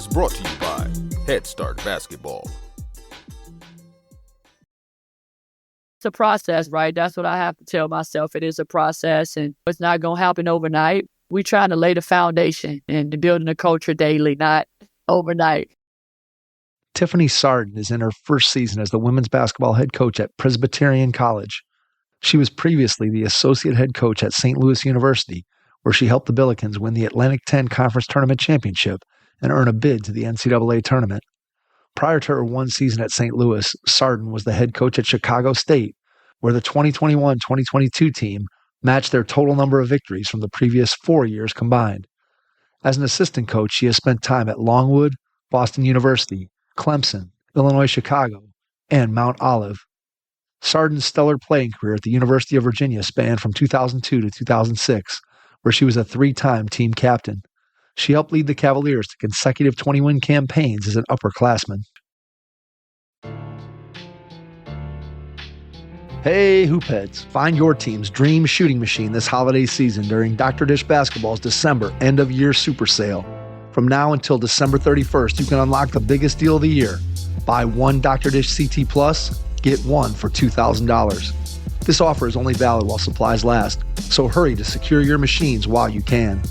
is brought to you by Head Start Basketball. It's a process, right? That's what I have to tell myself. It is a process, and it's not going to happen overnight. We trying to lay the foundation and building a culture daily, not overnight. Tiffany Sardin is in her first season as the women's basketball head coach at Presbyterian College. She was previously the associate head coach at St. Louis University, where she helped the Billikens win the Atlantic 10 Conference Tournament Championship and earn a bid to the NCAA Tournament. Prior to her one season at St. Louis, Sardin was the head coach at Chicago State, where the 2021-2022 team matched their total number of victories from the previous 4 years combined. As an assistant coach, she has spent time at Longwood, Boston University, Clemson, Illinois Chicago, and Mount Olive. Sardin's stellar playing career at the University of Virginia spanned from 2002 to 2006, where she was a three-time team captain. She helped lead the Cavaliers to consecutive 20-win campaigns as an upperclassman. Hey, Hoopheads! Find your team's dream shooting machine this holiday season during Dr. Dish Basketball's December end-of-year super sale. From now until December 31st, you can unlock the biggest deal of the year. Buy one Dr. Dish CT Plus, get one for $2,000. This offer is only valid while supplies last, so hurry to secure your machines while you can.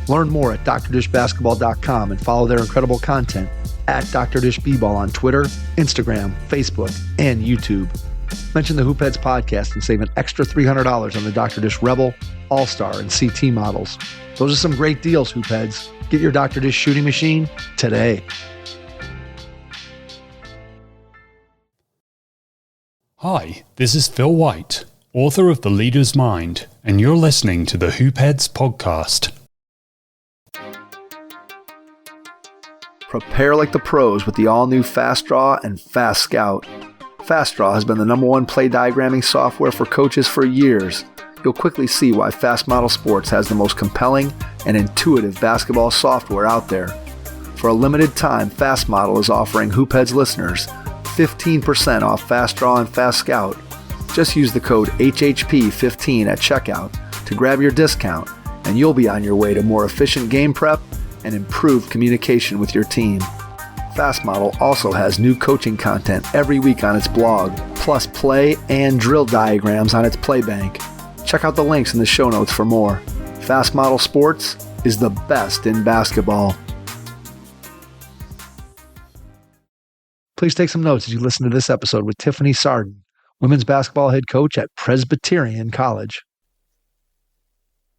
Learn more at drdishbasketball.com and follow their incredible content at Dr. Dish B-Ball on Twitter, Instagram, Facebook, and YouTube. Mention the Hoopheads podcast and save an extra $300 on the Dr. Dish Rebel, All-Star, and CT models. Those are some great deals, Hoopheads. Get your Dr. Dish shooting machine today. Hi, this is Phil White, author of The Leader's Mind, and you're listening to the Hoopheads podcast. Prepare like the pros with the all-new Fast Draw and Fast Scout. Fast Draw has been the #1 play diagramming software for coaches for years. You'll quickly see why Fast Model Sports has the most compelling and intuitive basketball software out there. For a limited time, Fast Model is offering Hoopheads listeners 15% off Fast Draw and Fast Scout. Just use the code HHP15 at checkout to grab your discount, and you'll be on your way to more efficient game prep and improved communication with your team. Fast Model also has new coaching content every week on its blog, plus play and drill diagrams on its Playbank. Check out the links in the show notes for more. Fast Model Sports is the best in basketball. Please take some notes as you listen to this episode with Tiffany Sardin, women's basketball head coach at Presbyterian College.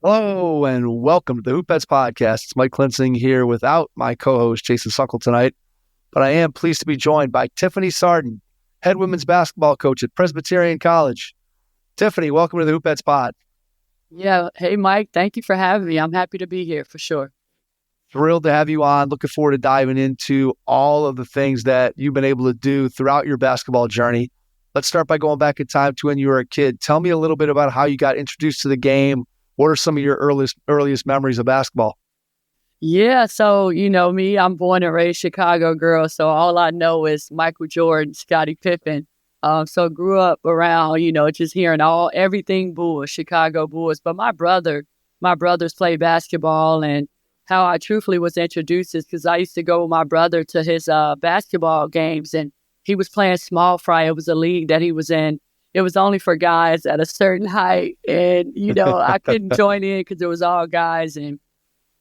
Hello and welcome to the Hoopheads podcast. It's Mike Clemson here without my co-host Jason Suckle tonight, but I am pleased to be joined by Tiffany Sardin, head women's basketball coach at Presbyterian College. Tiffany, welcome to the Hoopheads pod. Yeah. Hey, Mike. Thank you for having me. I'm happy to be here for sure. Thrilled to have you on. Looking forward to diving into all of the things that you've been able to do throughout your basketball journey. Let's start by going back in time to when you were a kid. Tell me a little bit about how you got introduced to the game. What are some of your earliest memories of basketball? Yeah. So, you know me, I'm born and raised Chicago girl. So all I know is Michael Jordan, Scottie Pippen. So grew up around, just hearing everything Bulls, Chicago Bulls. But my brothers play basketball, and how I truthfully was introduced is because I used to go with my brother to his basketball games, and he was playing small fry. It was a league that he was in. It was only for guys at a certain height, and, I couldn't join in because it was all guys, and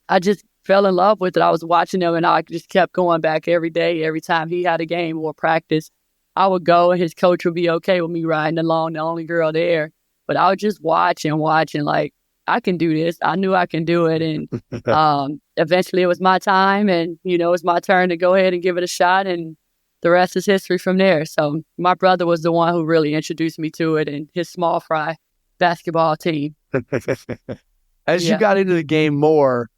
I just fell in love with it. I was watching him, and I just kept going back every day. Every time he had a game or practice, I would go, and his coach would be okay with me riding along, the only girl there. But I would just watch and like, I can do this. I knew I can do it. And eventually it was my time, and, it was my turn to go ahead and give it a shot. And the rest is history from there. So my brother was the one who really introduced me to it, and his small fry basketball team. As you got into the game more,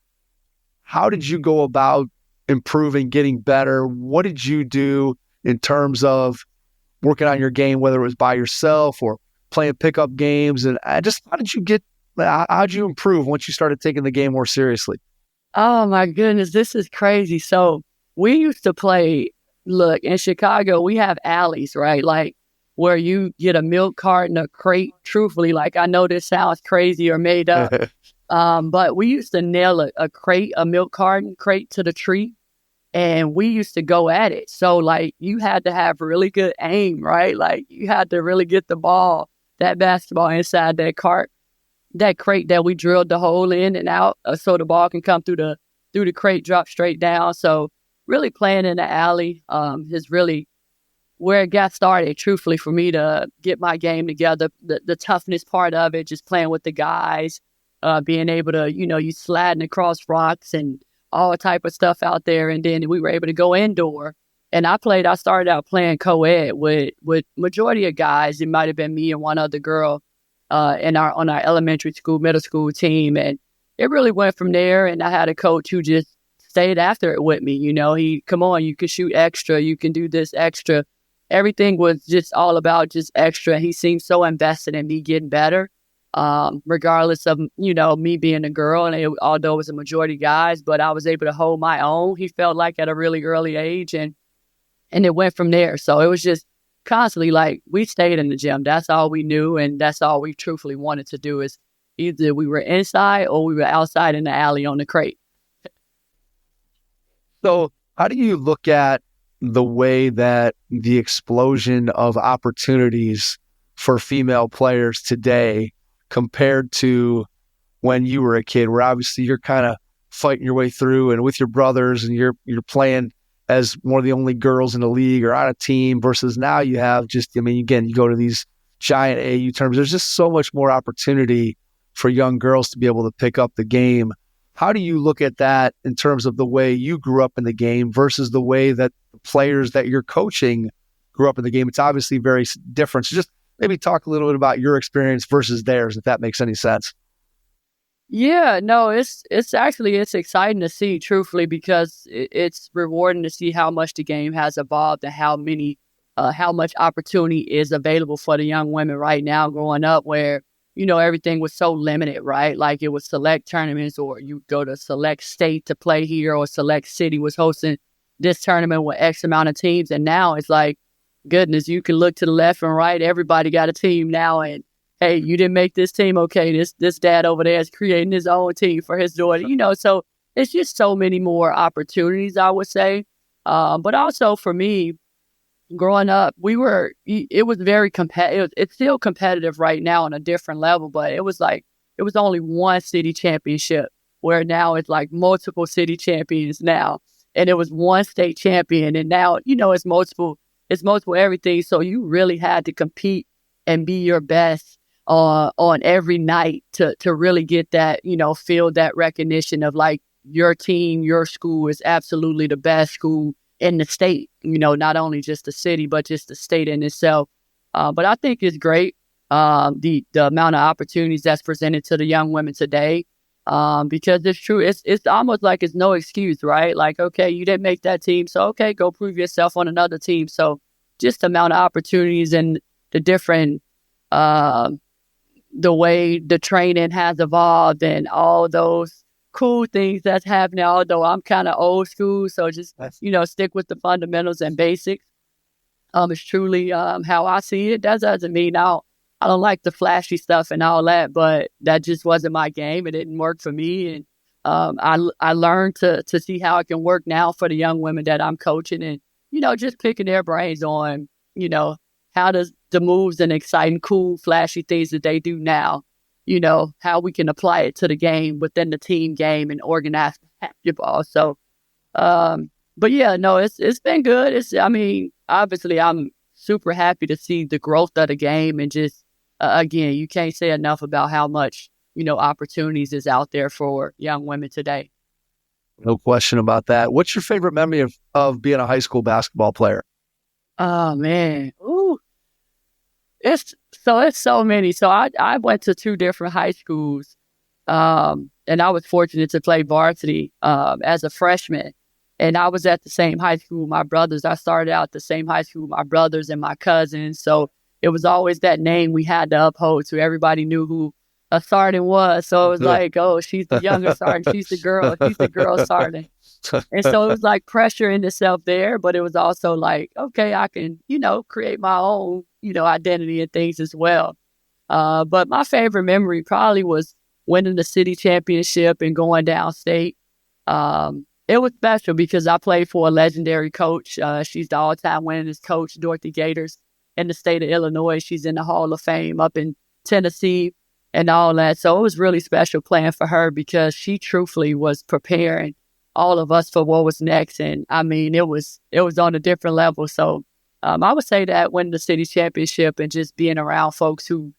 how did you go about improving, getting better? What did you do in terms of working on your game, whether it was by yourself or playing pickup games? And how'd you improve once you started taking the game more seriously? Oh my goodness, this is crazy. So we used to play, look, in Chicago, we have alleys, right? Like where you get a milk carton, a crate, truthfully, like I know this sounds crazy or made up, but we used to nail a crate, a milk carton crate to the tree. and we used to go at it. So like you had to have really good aim, right? Like you had to really get the ball, that basketball inside that crate that we drilled the hole in and out, so the ball can come through the crate, drop straight down. So really playing in the alley is really where it got started, truthfully, for me to get my game together. The toughness part of it, just playing with the guys, being able to, you sliding across rocks and all type of stuff out there. And then we were able to go indoor. And I started out playing co-ed with majority of guys. It might have been me and one other girl on our elementary school, middle school team. And it really went from there. And I had a coach who just stayed after it with me. Come on, you can shoot extra. You can do this extra. Everything was just all about just extra. He seemed so invested in me getting better, regardless of, me being a girl. And although it was a majority guys, but I was able to hold my own. He felt like at a really early age, and it went from there. So it was just constantly like we stayed in the gym. That's all we knew. And that's all we truthfully wanted to do, is either we were inside or we were outside in the alley on the crate. So how do you look at the way that the explosion of opportunities for female players today compared to when you were a kid, where obviously you're kind of fighting your way through and with your brothers, and you're playing as one of the only girls in the league or on a team, versus now you have again, you go to these giant AAU tournaments. There's just so much more opportunity for young girls to be able to pick up the game. How do you look at that in terms of the way you grew up in the game versus the way that the players that you're coaching grew up in the game? It's obviously very different. So just maybe talk a little bit about your experience versus theirs, if that makes any sense. Yeah, no, it's exciting to see, truthfully, because it's rewarding to see how much the game has evolved and how much opportunity is available for the young women right now growing up, where everything was so limited, right? Like it was select tournaments, or you go to select state to play here, or select city was hosting this tournament with X amount of teams. And now it's like, goodness, you can look to the left and right. Everybody got a team now. And hey, you didn't make this team. Okay, this dad over there is creating his own team for his daughter, so it's just so many more opportunities, I would say. But also for me, growing up, it was very competitive. It's still competitive right now on a different level, but it was only one city championship, where now it's like multiple city champions now. And it was one state champion, and now, it's multiple everything. So you really had to compete and be your best on every night to really get that, feel that recognition of like your team, your school is absolutely the best school in the state, not only just the city, but just the state in itself. But I think it's great, the amount of opportunities that's presented to the young women today, because it's true. It's almost like it's no excuse, right? Like, okay, you didn't make that team, so okay, go prove yourself on another team. So just the amount of opportunities and the different, the way the training has evolved and all those cool things that's happening, although I'm kind of old school, so just stick with the fundamentals and basics. It's truly how I see it. That doesn't mean I don't like the flashy stuff and all that, but that just wasn't my game. It didn't work for me, and I learned to see how it can work now for the young women that I'm coaching, and just picking their brains on how does the moves and exciting, cool, flashy things that they do now, how we can apply it to the game within the team game and organized basketball. So, but yeah, no, it's been good. Obviously I'm super happy to see the growth of the game, and just, again, you can't say enough about how much, opportunities is out there for young women today. No question about that. What's your favorite memory of being a high school basketball player? Oh man. Ooh. It's so many. So I went to two different high schools, and I was fortunate to play varsity as a freshman. And I was at the same high school with my brothers. I started out the same high school with my brothers and my cousins. So it was always that name we had to uphold, so everybody knew who a Sardin was. So it was like, oh, she's the younger Sardin. She's the girl Sardin. And so it was like pressure in itself there, but it was also like, okay, I can, create my own, identity and things as well. But my favorite memory probably was winning the city championship and going downstate. it was special because I played for a legendary coach. She's the all-time winningest coach, Dorothy Gators, in the state of Illinois. She's in the Hall of Fame up in Tennessee and all that. So it was really special playing for her because she truthfully was preparing all of us for what was next. And I mean, it was on a different level. So I would say that winning the city championship and just being around folks who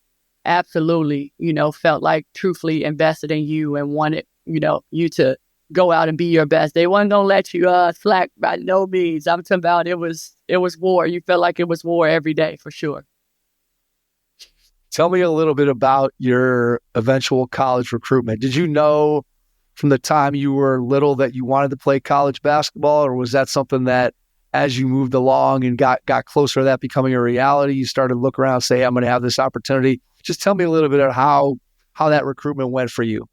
absolutely, felt like truthfully invested in you and wanted, you to go out and be your best. They weren't going to let you slack by no means. I'm talking about it was war. You felt like it was war every day for sure. Tell me a little bit about your eventual college recruitment. Did you know from the time you were little that you wanted to play college basketball, or was that something that as you moved along and got closer to that becoming a reality, you started to look around and say, I'm going to have this opportunity? Just tell me a little bit of how that recruitment went for you.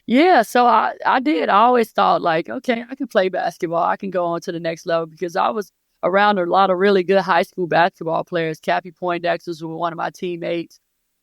Yeah, so I did. I always thought like, okay, I can play basketball. I can go on to the next level because I was around a lot of really good high school basketball players. Cappy Poindexters were one of my teammates.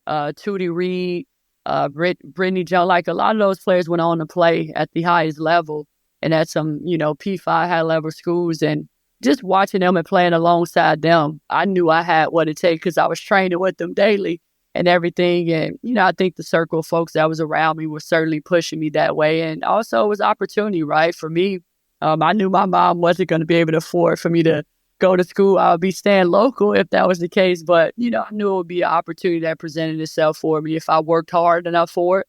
Tootie Reed, Brittany Jones, like a lot of those players went on to play at the highest level and at some, P5 high level schools. And just watching them and playing alongside them, I knew I had what it takes because I was training with them daily and everything. And, I think the circle of folks that was around me were certainly pushing me that way. And also it was opportunity, right? For me, I knew my mom wasn't going to be able to afford for me to go to school. I would be staying local if that was the case. But, I knew it would be an opportunity that presented itself for me if I worked hard enough for it,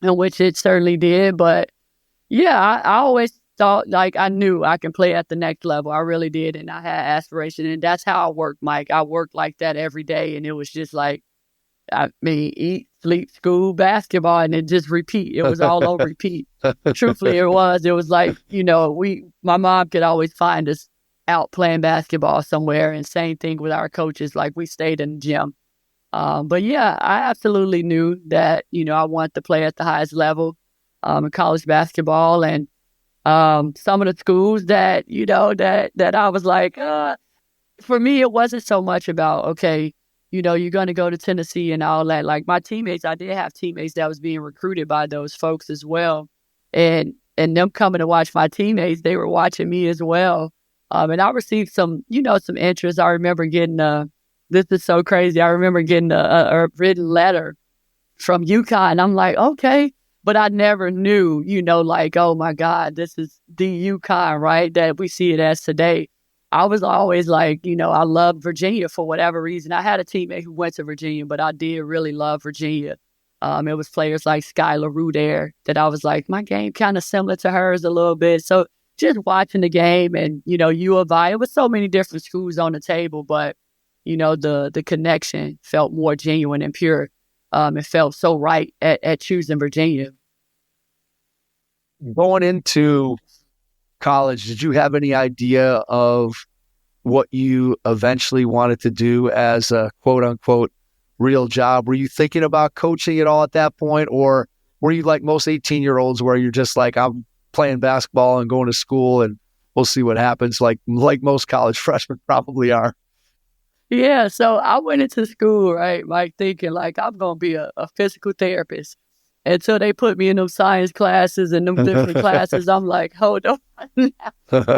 and which it certainly did. But, yeah, I always thought like I knew I can play at the next level. I really did. And I had aspiration. And that's how I worked, Mike. I worked like that every day. And it was just like, I mean, eat, sleep, school, basketball, and it just repeat. It was all on repeat. Truthfully, it was. It was like, my mom could always find us out playing basketball somewhere, and same thing with our coaches. Like we stayed in the gym. But yeah, I absolutely knew that, I wanted to play at the highest level in college basketball. And some of the schools that, that I was like, for me, it wasn't so much about, okay, you're going to go to Tennessee and all that. Like my teammates, I did have teammates that was being recruited by those folks as well. And them coming to watch my teammates, they were watching me as well. And I received some interest. I remember getting, this is so crazy. I remember getting a written letter from UConn. And I'm like, okay. But I never knew, like, oh my God, this is the UConn, right? That we see it as today. I was always like, I loved Virginia for whatever reason. I had a teammate who went to Virginia, but I did really love Virginia. It was players like Skylar Root there that I was like, my game kind of similar to hers a little bit. So just watching the game and, U of I, it was so many different schools on the table, but, the connection felt more genuine and pure. It felt so right at choosing Virginia. Going into college, did you have any idea of what you eventually wanted to do as a quote unquote real job? Were you thinking about coaching at all at that point? Or were you like most 18-year-olds where you're just like, I'm playing basketball and going to school and we'll see what happens, like most college freshmen probably are? Yeah, so I went into school, right, Mike, thinking like I'm going to be a physical therapist. Until they put me in them science classes and them different classes, I'm like, hold on.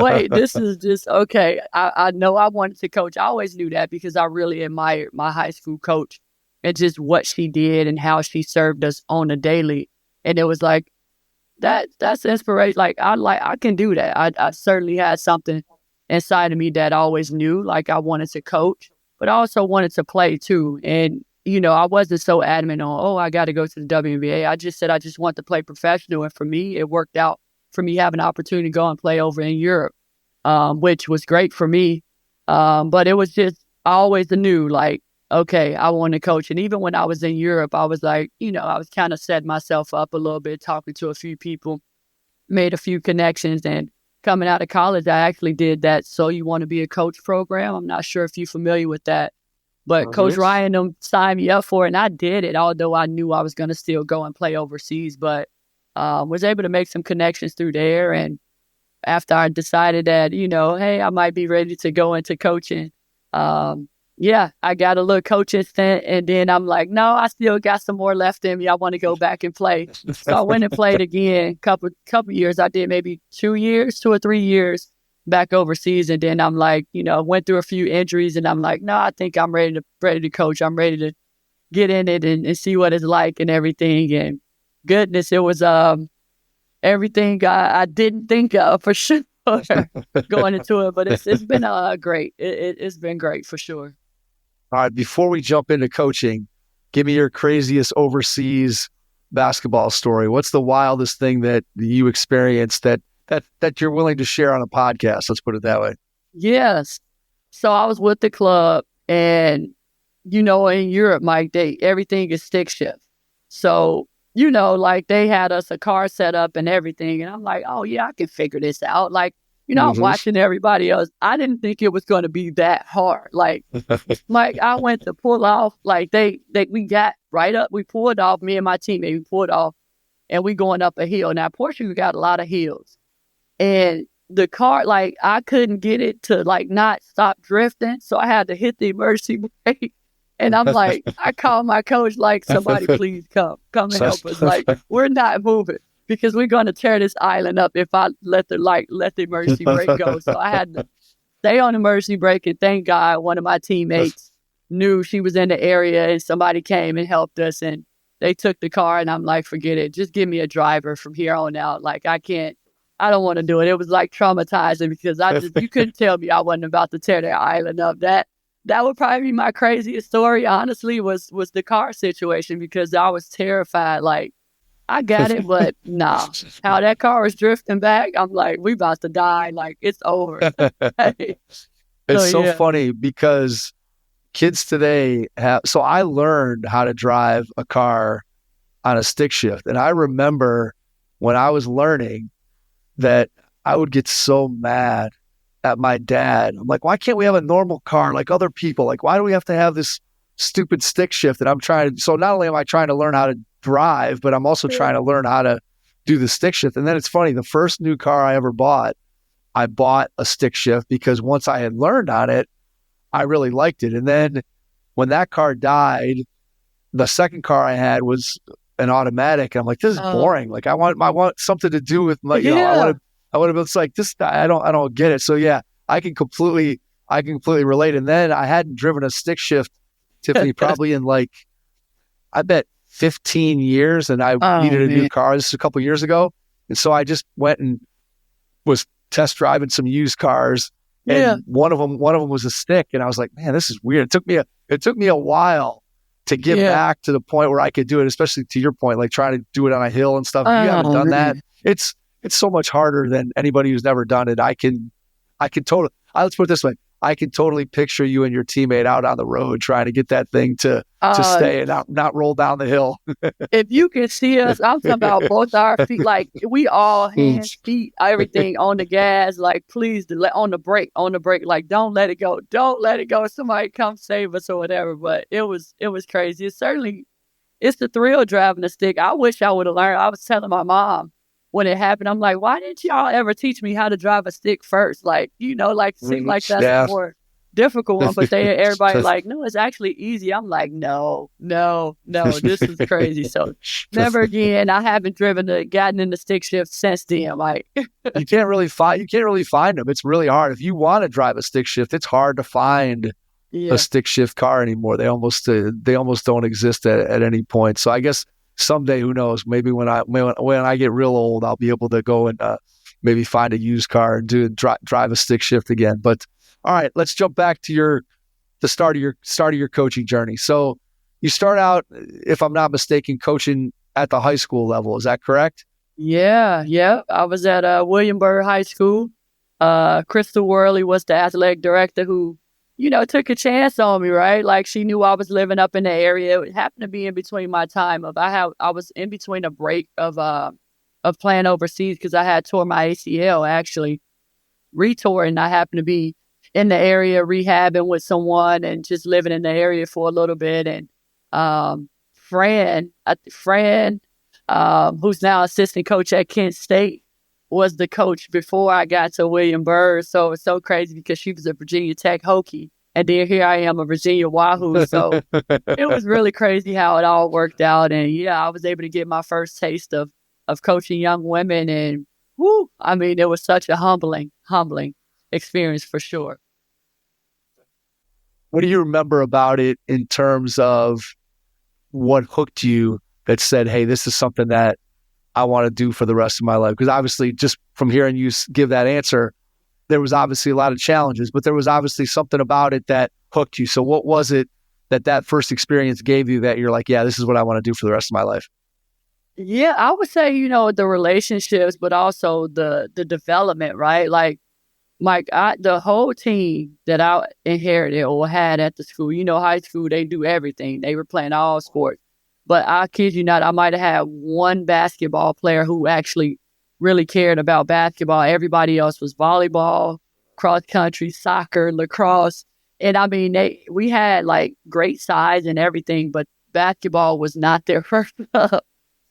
Wait, this is just, okay. I know I wanted to coach. I always knew that because I really admired my high school coach and just what she did and how she served us on a daily. And it was like, that's inspiration. Like I can do that. I certainly had something inside of me that I always knew, like I wanted to coach, but I also wanted to play too. And I wasn't so adamant on, I got to go to the WNBA. I just said I just want to play professional. And for me, it worked out for me having an opportunity to go and play over in Europe, which was great for me. But it was just, I always knew like, okay, I want to coach. And even when I was in Europe, I was like, I was kind of setting myself up a little bit, talking to a few people, made a few connections. And coming out of college, I actually did that So You Want to Be a Coach program. I'm not sure if you're familiar with that. But Coach Ryan signed me up for it, and I did it, although I knew I was going to still go and play overseas. But was able to make some connections through there. And after I decided that, hey, I might be ready to go into coaching, yeah, I got a little coaching stint, and then I'm like, no, I still got some more left in me. I want to go back and play. So I went and played again. Couple years. I did maybe 2 or 3 years back overseas, and then I'm like, went through a few injuries, and I'm like, no, I think I'm ready to coach. I'm ready to get in it and see what it's like and everything. And goodness, it was everything I didn't think of for sure going into it, but it's been great. It's been great for sure. All right, before we jump into coaching, give me your craziest overseas basketball story. What's the wildest thing that you experienced that you're willing to share on a podcast? Let's put it that way. Yes. So I was with the club, and in Europe, Mike, everything is stick shift. So, like they had us a car set up and everything, and I'm like, oh yeah, I can figure this out. Like, I'm watching everybody else. I didn't think it was going to be that hard. Like, I went to pull off. Like we got right up. We pulled off. Me and my teammate, we pulled off, and we going up a hill. Now Portugal got a lot of hills, and the car, like I couldn't get it to like not stop drifting, so I had to hit the emergency brake. And I'm like, I called my coach, like, somebody please come and help us. Like, we're not moving because we're going to tear this island up if I let the emergency brake go. So I had to stay on emergency brake, and thank God one of my teammates knew she was in the area, and somebody came and helped us, and they took the car, and I'm like, forget it. Just give me a driver from here on out. Like, I don't want to do it. It was like traumatizing because you couldn't tell me I wasn't about to tear that island up. That would probably be my craziest story, honestly, was the car situation, because I was terrified. Like, I got it, but nah. How that car was drifting back, I'm like, we about to die. Like, it's over. It's so funny because kids today so I learned how to drive a car on a stick shift. And I remember when I was learning that I would get so mad at my dad. I'm like, why can't we have a normal car like other people? Like, why do we have to have this stupid stick shift? And so not only am I trying to learn how to drive, but I'm also trying to learn how to do the stick shift. And then it's funny, the first new car I ever bought, I bought a stick shift because once I had learned on it, I really liked it. And then when that car died, the second car I had was an automatic. I'm like, this is boring. Like, I want something to do with my, I would have been like, this, I don't get it. So yeah, I can completely relate. And then I hadn't driven a stick shift, Tiffany, probably in like, I bet 15 years, and I needed a new car. This is a couple years ago. And so I just went and was test driving some used cars. And one of them was a stick. And I was like, man, this is weird. It took me a while to get back to the point where I could do it, especially to your point, like trying to do it on a hill and stuff. If you haven't done that, it's so much harder than anybody who's never done it. Let's put it this way. I can totally picture you and your teammate out on the road trying to get that thing to stay and not roll down the hill. If you can see us, I'm talking about both our feet, like we all hands, feet, everything on the gas, like please on the brake, like don't let it go. Somebody come save us or whatever. But it was crazy. It's the thrill driving the stick. I wish I would have learned. I was telling my mom when it happened, I'm like, why didn't y'all ever teach me how to drive a stick first? Like, seem like that's a more difficult one, but everybody like, no, it's actually easy. I'm like, no, this is crazy. So never again. I haven't gotten in the stick shift since then. Like, you can't really find them. It's really hard. If you want to drive a stick shift, it's hard to find a stick shift car anymore. They almost don't exist at any point. So I guess someday, who knows? Maybe when I get real old, I'll be able to go and maybe find a used car and drive a stick shift again. But all right, let's jump back to the start of your coaching journey. So you start out, if I'm not mistaken, coaching at the high school level. Is that correct? Yeah. I was at William Byrd High School. Crystal Worley was the athletic director who, took a chance on me, right? Like, she knew I was living up in the area. It happened to be in between my time I was in between a break of playing overseas because I had tore my ACL, actually retore, and I happened to be in the area rehabbing with someone and just living in the area for a little bit. And Fran, who's now assistant coach at Kent State, was the coach before I got to William Byrd. So it's so crazy because she was a Virginia Tech Hokie And then here I am, a Virginia Wahoo. So it was really crazy how it all worked out. And yeah, I was able to get my first taste of coaching young women. And whoo, I mean, it was such a humbling experience for sure. What do you remember about it in terms of what hooked you that said, hey, this is something that I want to do for the rest of my life? Because obviously, just from hearing you give that answer, there was obviously a lot of challenges, but there was obviously something about it that hooked you. So what was it that first experience gave you that you're like, yeah, this is what I want to do for the rest of my life? Yeah, I would say, the relationships, but also the development, right? Like, Mike, the whole team that I inherited or had at the school, high school, they do everything. They were playing all sports. But I kid you not, I might have had one basketball player who actually really cared about basketball. Everybody else was volleyball, cross country, soccer, lacrosse. And I mean, we had like great size and everything, but basketball was not their first love.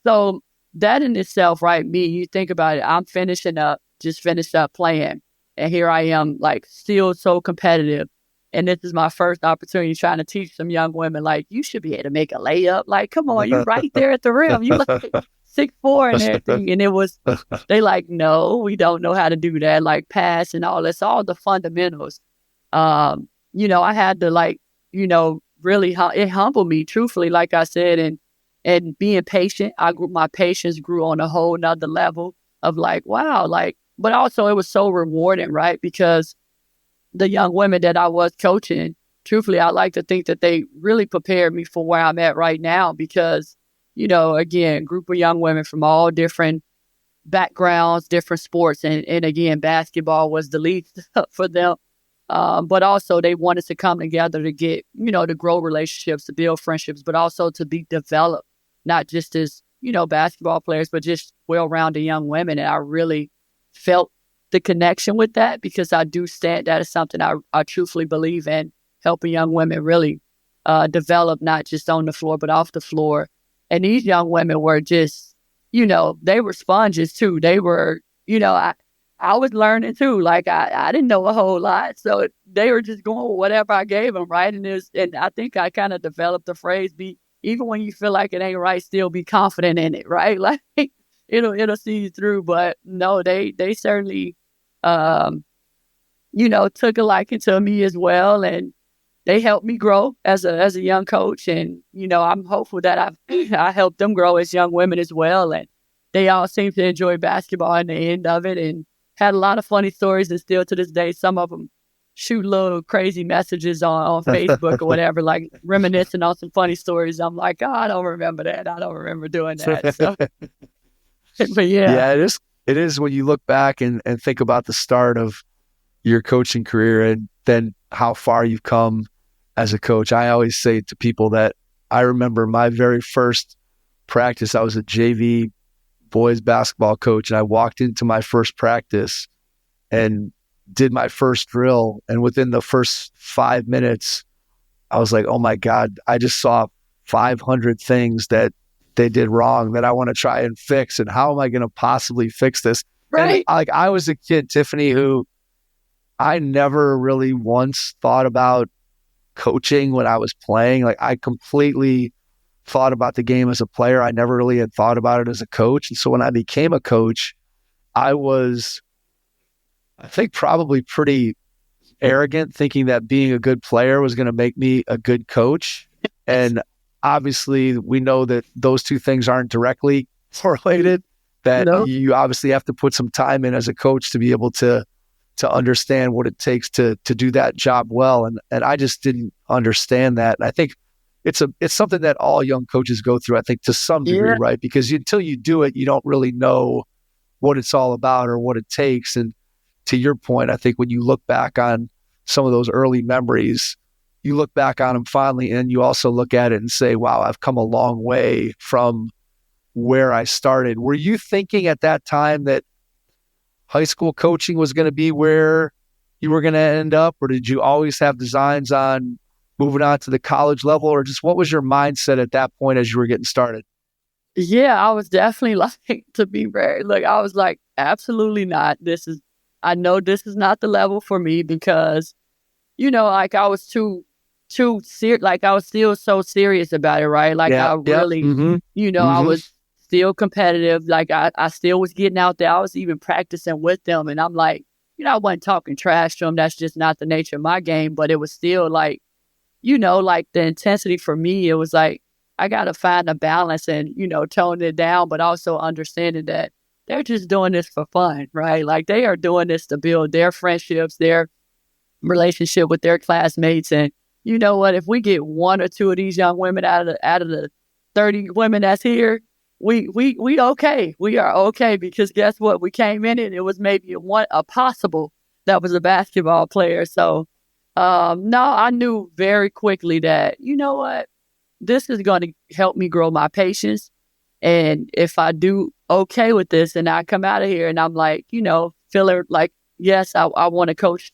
So that in itself, right, you think about it, I'm just finished up playing. And here I am, like, still so competitive. And this is my first opportunity trying to teach some young women, like, you should be able to make a layup. Like, come on, you right there at the rim. You like 6'4" and everything. And they like, no, we don't know how to do that. Like, pass and all this, all the fundamentals. I had to, really, it humbled me, truthfully, like I said. And being patient, my patience grew on a whole nother level of like, wow, like, but also it was so rewarding, right? Because the young women that I was coaching, truthfully, I like to think that they really prepared me for where I'm at right now because, again, group of young women from all different backgrounds, different sports. And again, basketball was the least for them. But also they wanted to come together to get, to grow relationships, to build friendships, but also to be developed, not just as, basketball players, but just well-rounded young women. And I really felt the connection with that because I do stand, that is something I truthfully believe in, helping young women really develop, not just on the floor, but off the floor. And these young women were just, they were sponges too. They were, I was learning too. Like I didn't know a whole lot. So they were just going with whatever I gave them, right? And I think I kind of developed the phrase, even when you feel like it ain't right, still be confident in it, right? Like it'll see you through. But no, they certainly, took a liking to me as well. And they helped me grow as a young coach. And, I'm hopeful that I helped them grow as young women as well. And they all seem to enjoy basketball in the end of it and had a lot of funny stories. And still to this day, some of them shoot little crazy messages on Facebook or whatever, like reminiscing on some funny stories. I'm like, oh, I don't remember that. I don't remember doing that. So, but yeah. Yeah, it is when you look back and think about the start of your coaching career and then how far you've come as a coach. I always say to people that I remember my very first practice, I was a JV boys basketball coach, and I walked into my first practice and did my first drill. And within the first 5 minutes, I was like, oh my God, I just saw 500 things that they did wrong that I want to try and fix. And how am I going to possibly fix this? Right. And I was a kid, Tiffany, who I never really once thought about coaching when I was playing. Like I completely thought about the game as a player. I never really had thought about it as a coach. And so when I became a coach, I was, I think, probably pretty arrogant, thinking that being a good player was going to make me a good coach. And obviously we know that those two things aren't directly correlated, that you obviously have to put some time in as a coach to be able to understand what it takes to do that job well. And I just didn't understand that. And I think it's something that all young coaches go through, I think, to some degree, right? Because until you do it, you don't really know what it's all about or what it takes. And to your point, I think when you look back on some of those early memories, you look back on them fondly, and you also look at it and say, wow, I've come a long way from where I started. Were you thinking at that time that high school coaching was going to be where you were going to end up, or did you always have designs on moving on to the college level, or just what was your mindset at that point as you were getting started? Yeah, I was definitely like, to be very, I was like, absolutely not. I know this is not the level for me because like I was too serious. Like I was still so serious about it, right? Like I really, I was still competitive. Like I still was getting out there. I was even practicing with them, and I'm like, I wasn't talking trash to them. That's just not the nature of my game. But it was still like, like the intensity for me, it was like, I got to find a balance and, tone it down, but also understanding that they're just doing this for fun, right? Like they are doing this to build their friendships, their relationship with their classmates. And you know what? If we get one or two of these young women out of the 30 women that's here, we okay. We are okay, because guess what? We came in it was maybe a possible that was a basketball player. So no, I knew very quickly that, you know what? This is going to help me grow my patience. And if I do okay with this and I come out of here and I'm like, feeling like, yes, I want to coach,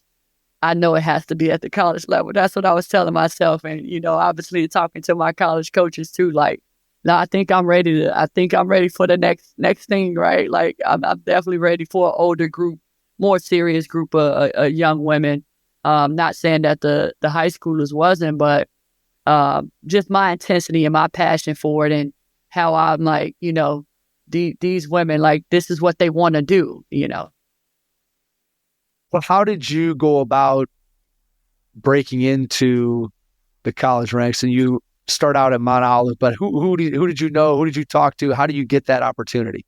I know it has to be at the college level. That's what I was telling myself. And, obviously talking to my college coaches too, like, no, I think I'm ready for the next thing, right? Like I'm definitely ready for an older group, more serious group of young women. Not saying that the high schoolers wasn't, but just my intensity and my passion for it, and how I'm like, these women, like, this is what they want to do, Well, how did you go about breaking into the college ranks? And you start out at Mount Olive, but who did you know? Who did you talk to? How do you get that opportunity?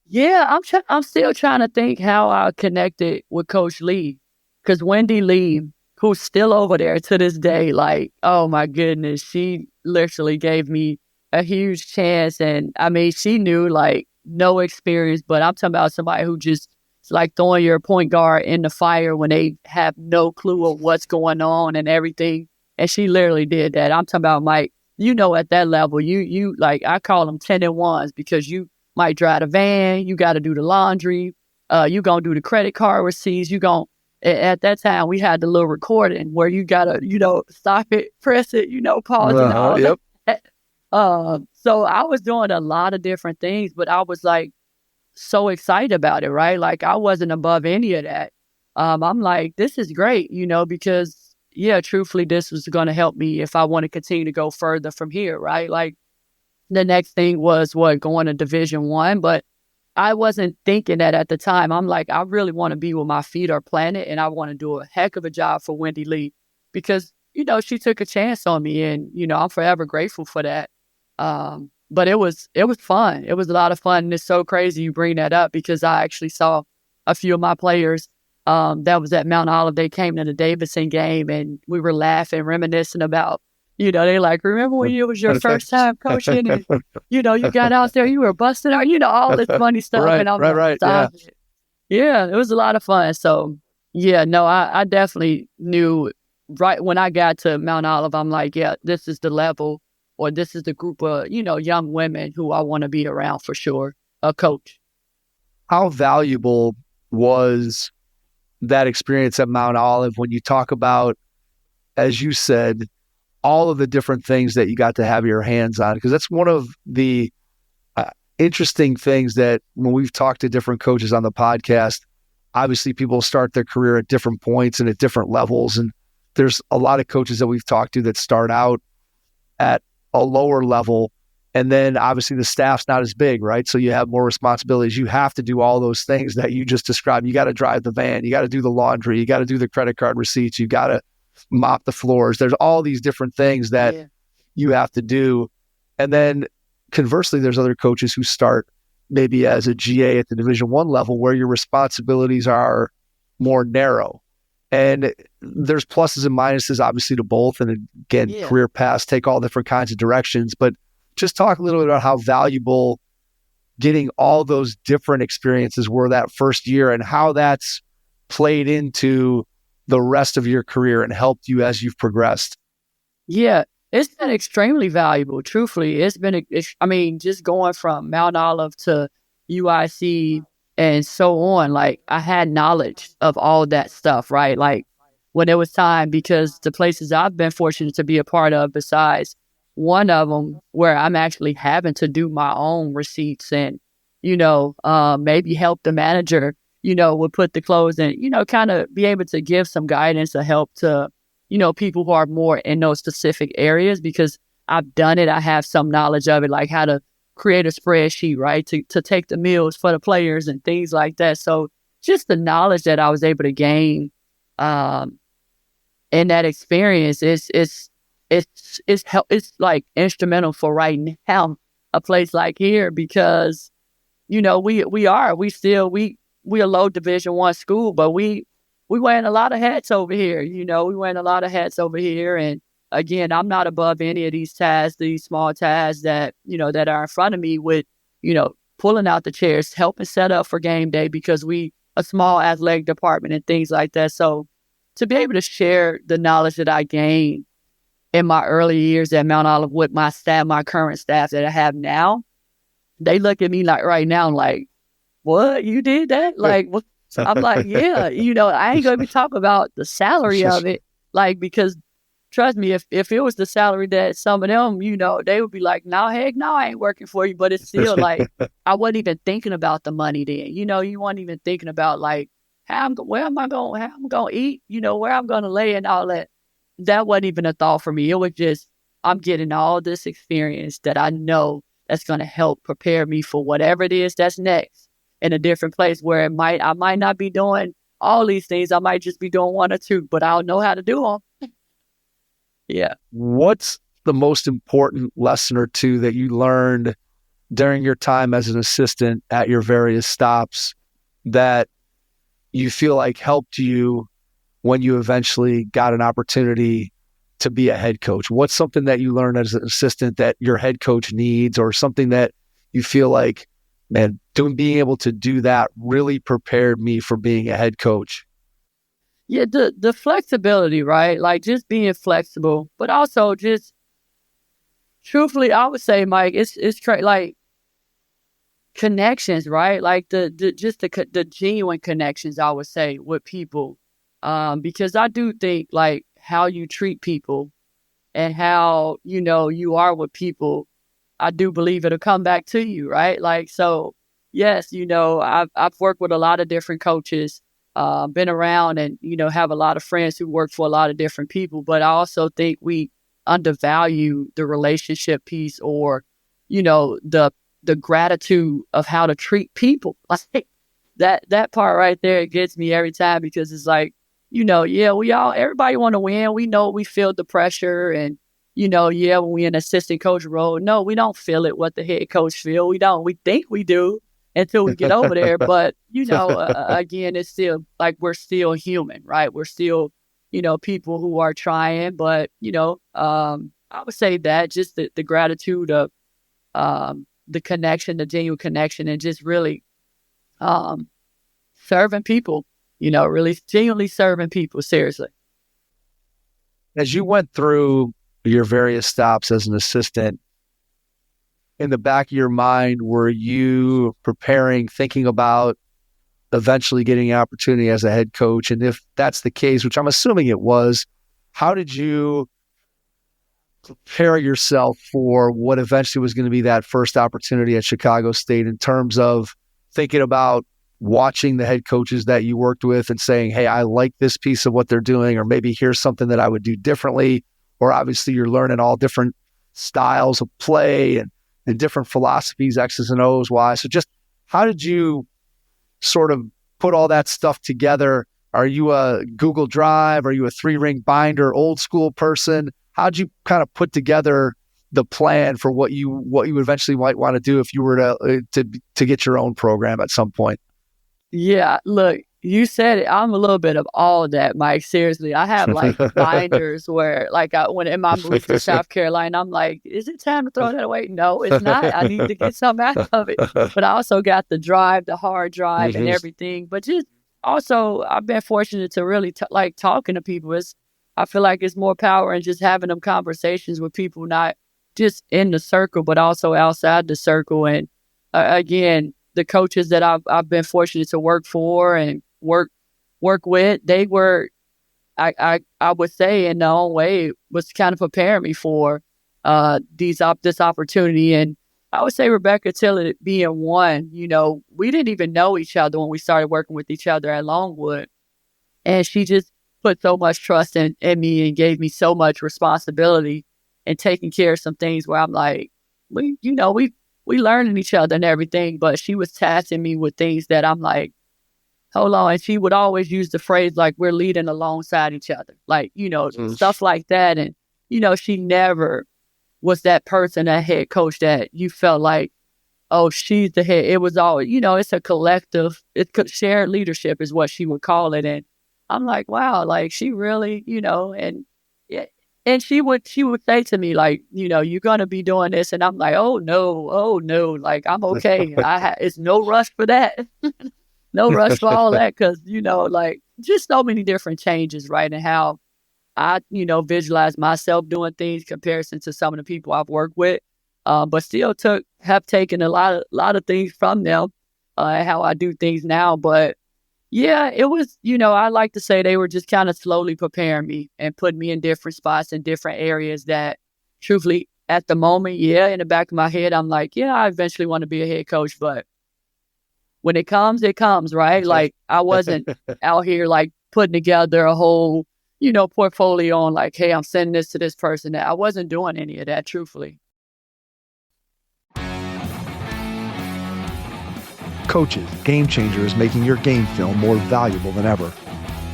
Yeah, I'm still trying to think how I connected with Coach Lee, because Wendy Lee, who's still over there to this day, like, oh my goodness, she literally gave me a huge chance. And I mean, she knew, like, no experience, but I'm talking about somebody who just, it's like throwing your point guard in the fire when they have no clue of what's going on and everything. And she literally did that. I'm talking about, Mike, at that level, you like, I call them 10-and-1s, because you might drive the van, you got to do the laundry, you gonna do the credit card receipts, at that time, we had the little recording where you gotta, stop it, press it, pause and all yep. that. So I was doing a lot of different things, but I was like so excited about it, right? Like I wasn't above any of that. I'm like, this is great, because truthfully, this was going to help me if I want to continue to go further from here, right? Like the next thing was going to Division I, but I wasn't thinking that at the time. I'm like, I really want to be where my feet are planted, and I want to do a heck of a job for Wendy Lee, because, she took a chance on me, and, I'm forever grateful for that. But it was fun. It was a lot of fun. And it's so crazy you bring that up, because I actually saw a few of my players that was at Mount Olive. They came to the Davidson game, and we were laughing, reminiscing about, they like, remember when it was your first time coaching, and, you got out there, you were busting out, all this funny stuff. Right, and I'm right. Yeah, it was a lot of fun. So, no, I definitely knew right when I got to Mount Olive, I'm like, yeah, this is the level, or this is the group of, young women who I want to be around for sure, a coach. How valuable was that experience at Mount Olive when you talk about, as you said, all of the different things that you got to have your hands on? Because that's one of the interesting things that when we've talked to different coaches on the podcast, obviously people start their career at different points and at different levels. And there's a lot of coaches that we've talked to that start out at a lower level, and then obviously the staff's not as big, right? So you have more responsibilities. You have to do all those things that you just described. You got to drive the van, you got to do the laundry, you got to do the credit card receipts, you got to mop the floors. There's all these different things that you have to do. And then conversely, there's other coaches who start maybe as a GA at the Division I level, where your responsibilities are more narrow. And there's pluses and minuses, obviously, to both. And again, career paths take all different kinds of directions. But just talk a little bit about how valuable getting all those different experiences were that first year, and how that's played into the rest of your career and helped you as you've progressed. Yeah, it's been extremely valuable. Truthfully, it's been, just going from Mount Olive to UIC and so on, like I had knowledge of all that stuff, right? Like when it was time, because the places I've been fortunate to be a part of, besides one of them where I'm actually having to do my own receipts and, maybe help the manager, would put the clothes in, kind of be able to give some guidance or help to people who are more in those specific areas because I've done it. I have some knowledge of it, like how to create a spreadsheet, right? To take the meals for the players and things like that. So just the knowledge that I was able to gain in that experience is like instrumental for right now a place like here because we are a low Division I school, but we wearing a lot of hats over here. We wearing a lot of hats over here, and again, I'm not above any of these tasks, these small tasks that that are in front of me with pulling out the chairs, helping set up for game day because we a small athletic department and things like that. So to be able to share the knowledge that I gained in my early years at Mount Olive with my staff, my current staff that I have now, they look at me like right now, like, what? You did that? Like, what? I'm like, yeah, I ain't going to be talking about the salary of it. Like, because trust me, if it was the salary that some of them, they would be like, no, heck, no, I ain't working for you. But it's still like, I wasn't even thinking about the money then. You weren't even thinking about like, how I'm going to eat, where I'm going to lay and all that. That wasn't even a thought for me. It was just, I'm getting all this experience that I know that's going to help prepare me for whatever it is that's next in a different place where I might not be doing all these things. I might just be doing one or two, but I'll know how to do them. Yeah. What's the most important lesson or two that you learned during your time as an assistant at your various stops that you feel like helped you when you eventually got an opportunity to be a head coach? What's something that you learned as an assistant that your head coach needs, or something that you feel like, man, being able to do that really prepared me for being a head coach? Yeah, the flexibility, right? Like just being flexible, but also just truthfully, I would say, Mike, it's like connections, right? Like the genuine connections, I would say, with people, because I do think like how you treat people and how you are with people, I do believe it'll come back to you, right? Like so, yes, I've worked with a lot of different coaches. Been around and, have a lot of friends who work for a lot of different people. But I also think we undervalue the relationship piece or, the gratitude of how to treat people. Like that part right there, it gets me every time because it's like, everybody want to win. We know we feel the pressure and, when we in assistant coach role, no, we don't feel it what the head coach feel. We don't. We think we do until we get over there. But, again, it's still like we're still human, right? We're still, people who are trying. But, I would say that just the gratitude of the connection, the genuine connection, and just really serving people, really genuinely serving people, seriously. As you went through your various stops as an assistant, in the back of your mind, were you thinking about eventually getting an opportunity as a head coach? And if that's the case, which I'm assuming it was, how did you prepare yourself for what eventually was going to be that first opportunity at Chicago State in terms of thinking about watching the head coaches that you worked with and saying, hey, I like this piece of what they're doing, or maybe here's something that I would do differently? Or obviously you're learning all different styles of play and different philosophies, X's and O's, Y's. So just how did you sort of put all that stuff together? Are you a Google Drive? Are you a 3-ring binder, old school person? How'd you kind of put together the plan for what you eventually might want to do if you were to get your own program at some point? Yeah, look, you said it. I'm a little bit of all of that, Mike. Seriously, I have like binders where, like, when in my move to South Carolina, I'm like, is it time to throw that away? No, it's not. I need to get something out of it. But I also got the drive, the hard drive, and everything. But just also, I've been fortunate to really like talking to people. I feel like it's more power in just having them conversations with people, not just in the circle, but also outside the circle. And again, the coaches that I've been fortunate to work for and work with, they were, I would say in their own way, was kind of preparing me for this opportunity. And I would say Rebecca Tillett being one, we didn't even know each other when we started working with each other at Longwood. And she just put so much trust in me and gave me so much responsibility and taking care of some things where I'm like, we learning each other and everything, but she was tasking me with things that I'm like, hold on. And she would always use the phrase like, we're leading alongside each other. Like, stuff like that. And, she never was that person, that head coach that you felt like, oh, she's the head. It was always, it's a collective, shared leadership is what she would call it. And I'm like, wow, like she really, and she would say to me like, you're going to be doing this. And I'm like, oh no, like I'm okay. It's no rush for that. No rush for all that. Cause like just so many different changes, right? And how I, visualize myself doing things comparison to some of the people I've worked with. But still have taken a lot of things from them, how I do things now. But yeah, it was, I like to say they were just kind of slowly preparing me and putting me in different spots in different areas that truthfully at the moment, in the back of my head, I'm like, I eventually want to be a head coach. But when it comes, right? Like I wasn't out here like putting together a whole, portfolio on like, hey, I'm sending this to this person. I wasn't doing any of that, truthfully. Coaches, Game Changer is making your game film more valuable than ever.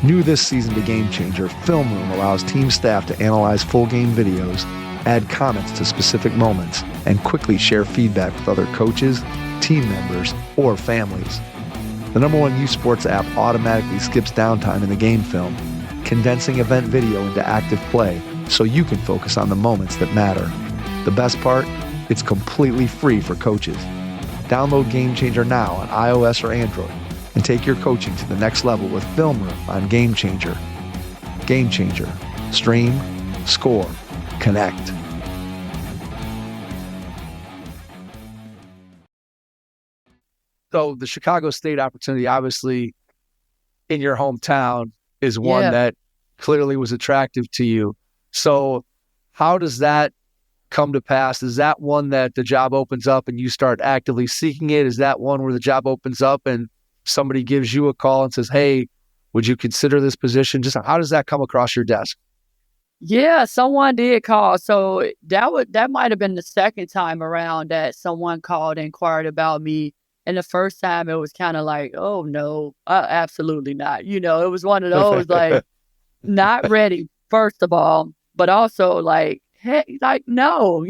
New this season to Game Changer, Film Room allows team staff to analyze full game videos, add comments to specific moments, and quickly share feedback with other coaches, team members, or families. The #1 youth sports app automatically skips downtime in the game film, condensing event video into active play so you can focus on the moments that matter. The best part? It's completely free for coaches. Download Game Changer now on iOS or Android and take your coaching to the next level with Film Room on Game Changer. Game Changer. Stream, score, connect. So the Chicago State opportunity, obviously, in your hometown is one that clearly was attractive to you. So how does that come to pass? Is that one that the job opens up and you start actively seeking it? Is that one where the job opens up and somebody gives you a call and says, hey, would you consider this position? Just how does that come across your desk? Yeah, someone did call. So that might have been the second time around that someone called and inquired about me. And the first time it was kind of like, oh no, absolutely not. It was one of those like not ready, first of all, but also like, hey, like, no,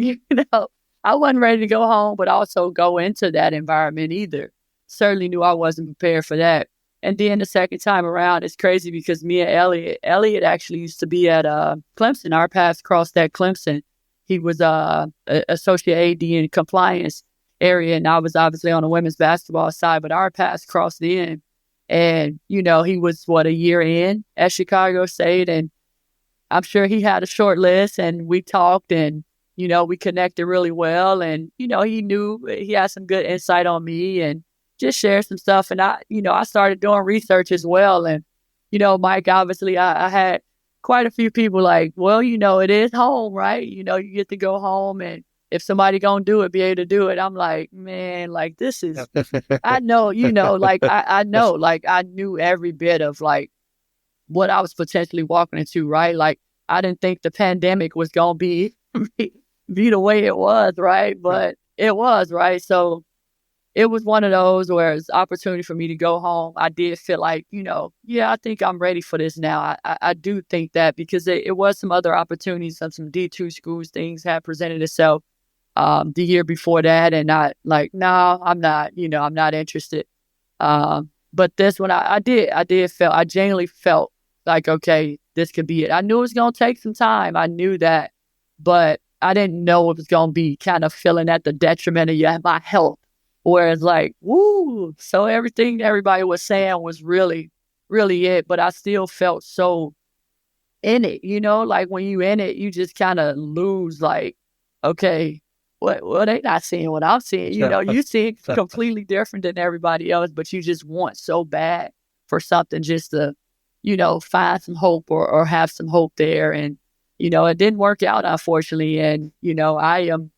I wasn't ready to go home, but also go into that environment either. Certainly knew I wasn't prepared for that. And then the second time around, it's crazy because me and Elliot actually used to be at Clemson. Our paths crossed at Clemson. He was associate AD in compliance area, and I was obviously on the women's basketball side, but our paths crossed in. And, he was, a year in at Chicago State, and I'm sure he had a short list, and we talked, and, we connected really well. And, he knew he had some good insight on me and just shared some stuff. And I started doing research as well. And, Mike, obviously I had quite a few people like, well, it is home, right? You get to go home, and if somebody gonna do it, be able to do it. I'm like, man, like this is, I know, like I know, like I knew every bit of like what I was potentially walking into, right? Like I didn't think the pandemic was gonna be the way it was, right? But it was, right? So it was one of those where it's opportunity for me to go home. I did feel like, I think I'm ready for this now. I do think that because it was some other opportunities, some D2 schools, things had presented itself the year before that. And not like, no, I'm not, I'm not interested. But this one, I genuinely felt like, okay, this could be it. I knew it was going to take some time. I knew that, but I didn't know it was going to be kind of feeling at the detriment of my health. Whereas like, woo, so everything everybody was saying was really, really it. But I still felt so in it, like when you in it, you just kind of lose like, okay, what they not seeing what I'm seeing. You see it completely different than everybody else, but you just want so bad for something just to, find some hope or have some hope there. And, it didn't work out, unfortunately. And, I am,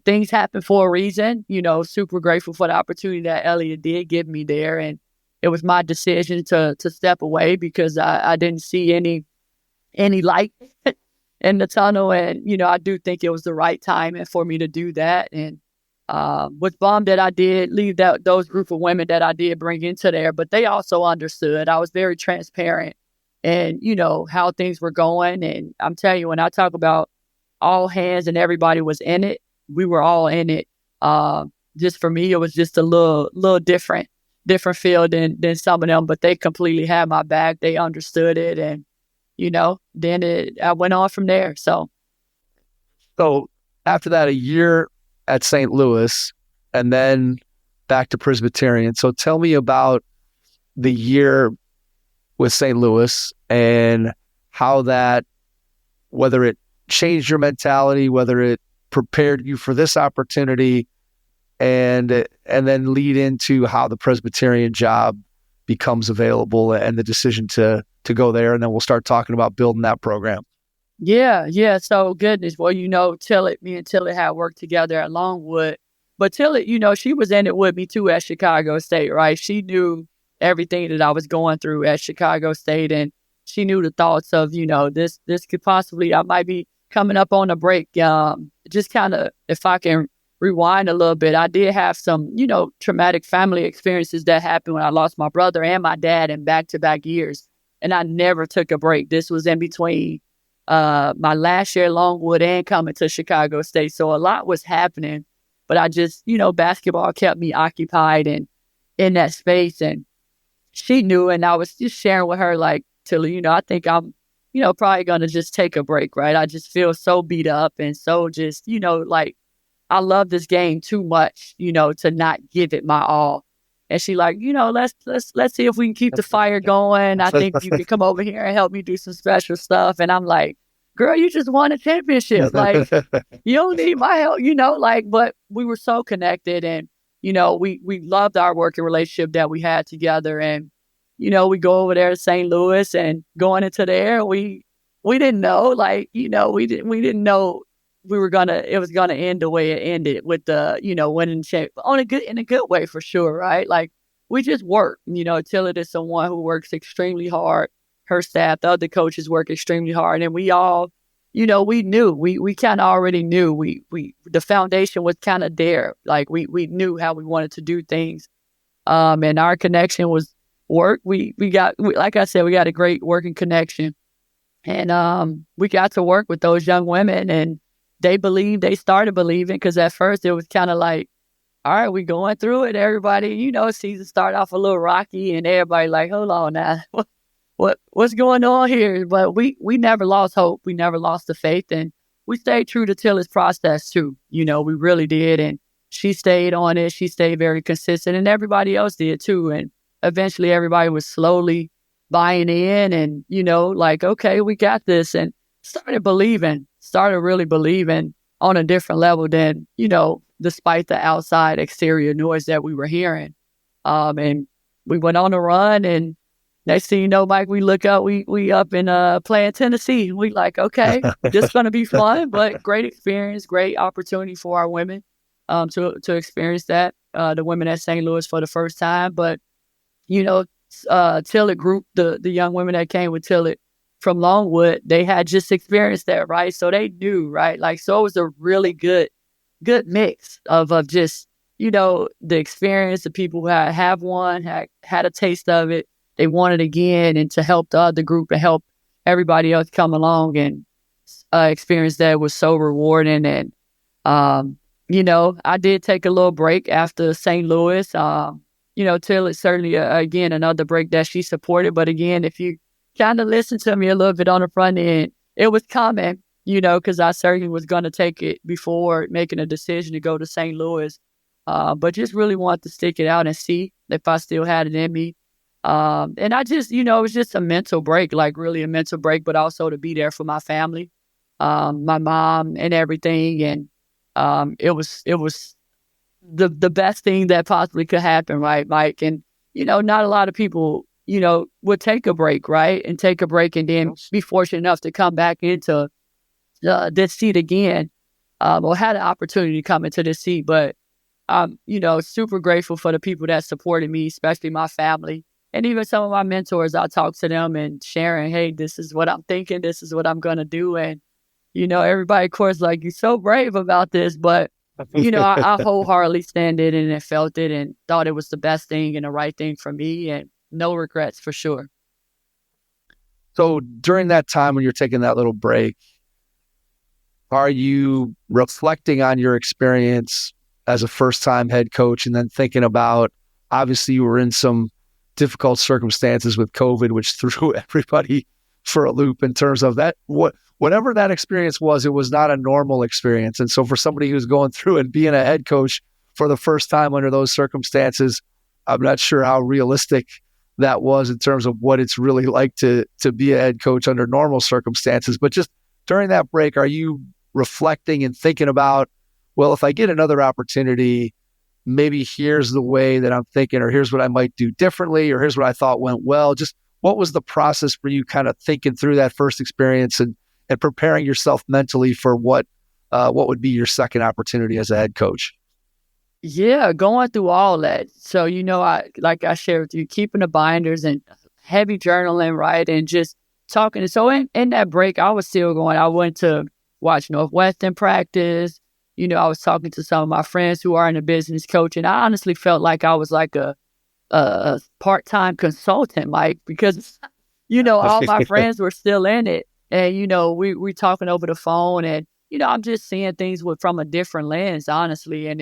things happen for a reason, super grateful for the opportunity that Elliot did give me there. And it was my decision to step away because I didn't see any light in the tunnel. And, I do think it was the right time for me to do that. And was bummed that I did leave those group of women that I did bring into there, but they also understood. I was very transparent and, how things were going. And I'm telling you, when I talk about all hands and everybody was in it, we were all in it. Just for me, it was just a little different feel than some of them, but they completely had my back. They understood it. And, then I went on from there. So after that, a year at St. Louis and then back to Presbyterian. So tell me about the year with St. Louis and how that, whether it changed your mentality, whether it prepared you for this opportunity, and then lead into how the Presbyterian job becomes available and the decision to go there. And then we'll start talking about building that program. Yeah. So goodness, well, me and Tillit had worked together at Longwood, but Tillit, she was in it with me too at Chicago State, right? She knew everything that I was going through at Chicago State, and she knew the thoughts of, this could possibly, I might be coming up on a break. Just kind of, if I can rewind a little bit, I did have some, traumatic family experiences that happened when I lost my brother and my dad in back-to-back years. And I never took a break. This was in between my last year at Longwood and coming to Chicago State. So a lot was happening, but I just, basketball kept me occupied and in that space. And she knew, and I was just sharing with her, like, Tilly, I think I'm, probably going to just take a break, right? I just feel so beat up and so just, like, I love this game too much, to not give it my all. And she like, let's see if we can keep the fire going. I think you can come over here and help me do some special stuff. And I'm like, girl, you just won a championship. Like, you don't need my help, but we were so connected. And, we loved our working relationship that we had together. And, we go over there to St. Louis, and going into there, we didn't know, like, we didn't know it was gonna end the way it ended with the, winning champ in a good way for sure, right? Like, we just work. Tillit is someone who works extremely hard. Her staff, the other coaches work extremely hard, and we all, we knew, we kind of already knew the foundation was kind of there. Like, we knew how we wanted to do things, and our connection was work. Like I said, we got a great working connection, and we got to work with those young women, and they started believing, because at first it was kind of like, all right, we going through it. Everybody, season started off a little rocky, and everybody like, hold on now, what's going on here? But we never lost hope. We never lost the faith, and we stayed true to Tillis' process too. We really did, and she stayed on it. She stayed very consistent, and everybody else did too. And eventually, everybody was slowly buying in, and like, okay, we got this, and started really believing on a different level than, despite the outside exterior noise that we were hearing. And we went on a run, and next thing you know, Mike, we look up, we up in playing Tennessee. We like, okay, this is going to be fun, but great experience, great opportunity for our women to experience that, the women at St. Louis for the first time. But, Tillit group, the young women that came with Tillit from Longwood, they had just experienced that, right? So they knew, right? Like, so it was a really good mix of just, the experience, the people who have won, had a taste of it. They wanted again, and to help the other group and help everybody else come along and experience that was so rewarding. And, I did take a little break after St. Louis. Tillit certainly, again, another break that she supported. But again, if you kind of listen to me a little bit on the front end, it was coming, because I certainly was going to take it before making a decision to go to St. Louis. But just really wanted to stick it out and see if I still had it in me. And I just, it was just a mental break, like really a mental break, but also to be there for my family, my mom and everything. And it was the best thing that possibly could happen, right, Mike? And, not a lot of people, would take a break, right? And take a break and then be fortunate enough to come back into this seat again, or had an opportunity to come into this seat. But I'm, super grateful for the people that supported me, especially my family. And even some of my mentors, I talk to them and sharing, hey, this is what I'm thinking. This is what I'm going to do. And, everybody, of course, like, you're so brave about this. But, I wholeheartedly stand it and felt it and thought it was the best thing and the right thing for me. And no regrets for sure. So during that time when you're taking that little break, are you reflecting on your experience as a first-time head coach and then thinking about, obviously you were in some difficult circumstances with COVID, which threw everybody for a loop in terms of that, whatever that experience was, it was not a normal experience. And so for somebody who's going through and being a head coach for the first time under those circumstances, I'm not sure how realistic that was in terms of what it's really like to be a head coach under normal circumstances. But just during that break, are you reflecting and thinking about, well, if I get another opportunity, maybe here's the way that I'm thinking, or here's what I might do differently, or here's what I thought went well? Just what was the process for you kind of thinking through that first experience and preparing yourself mentally for what would be your second opportunity as a head coach? Yeah, going through all that. So, I shared with you, keeping the binders and heavy journaling, right? And just talking. So in that break, I was still going. I went to watch Northwestern practice. I was talking to some of my friends who are in the business coaching. I honestly felt like I was like a part-time consultant, Mike, because, all my friends were still in it. And, we talking over the phone and, I'm just seeing things from a different lens, honestly. And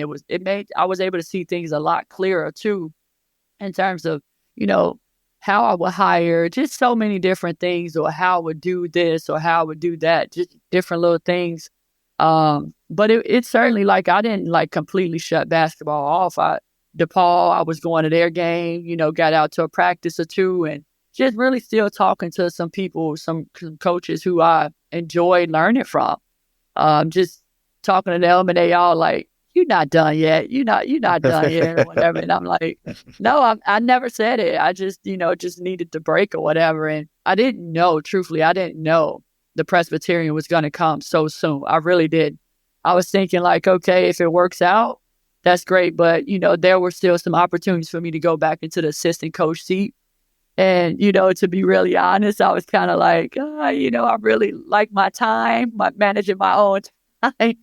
I was able to see things a lot clearer too, in terms of, how I would hire, just so many different things, or how I would do this or how I would do that, just different little things. But it's certainly like, I didn't like completely shut basketball off. DePaul, I was going to their game, got out to a practice or two and just really still talking to some people, some coaches who I enjoyed learning from. Just talking to them and they all like, you're not done yet. You're not done yet or whatever. And I'm like, no, I never said it. I just, just needed to break or whatever. And I didn't know, truthfully, I didn't know the Presbyterian was going to come so soon. I really did. I was thinking like, okay, if it works out, that's great. But, there were still some opportunities for me to go back into the assistant coach seat. And, to be really honest, I was kind of like, I really like my time, managing my own time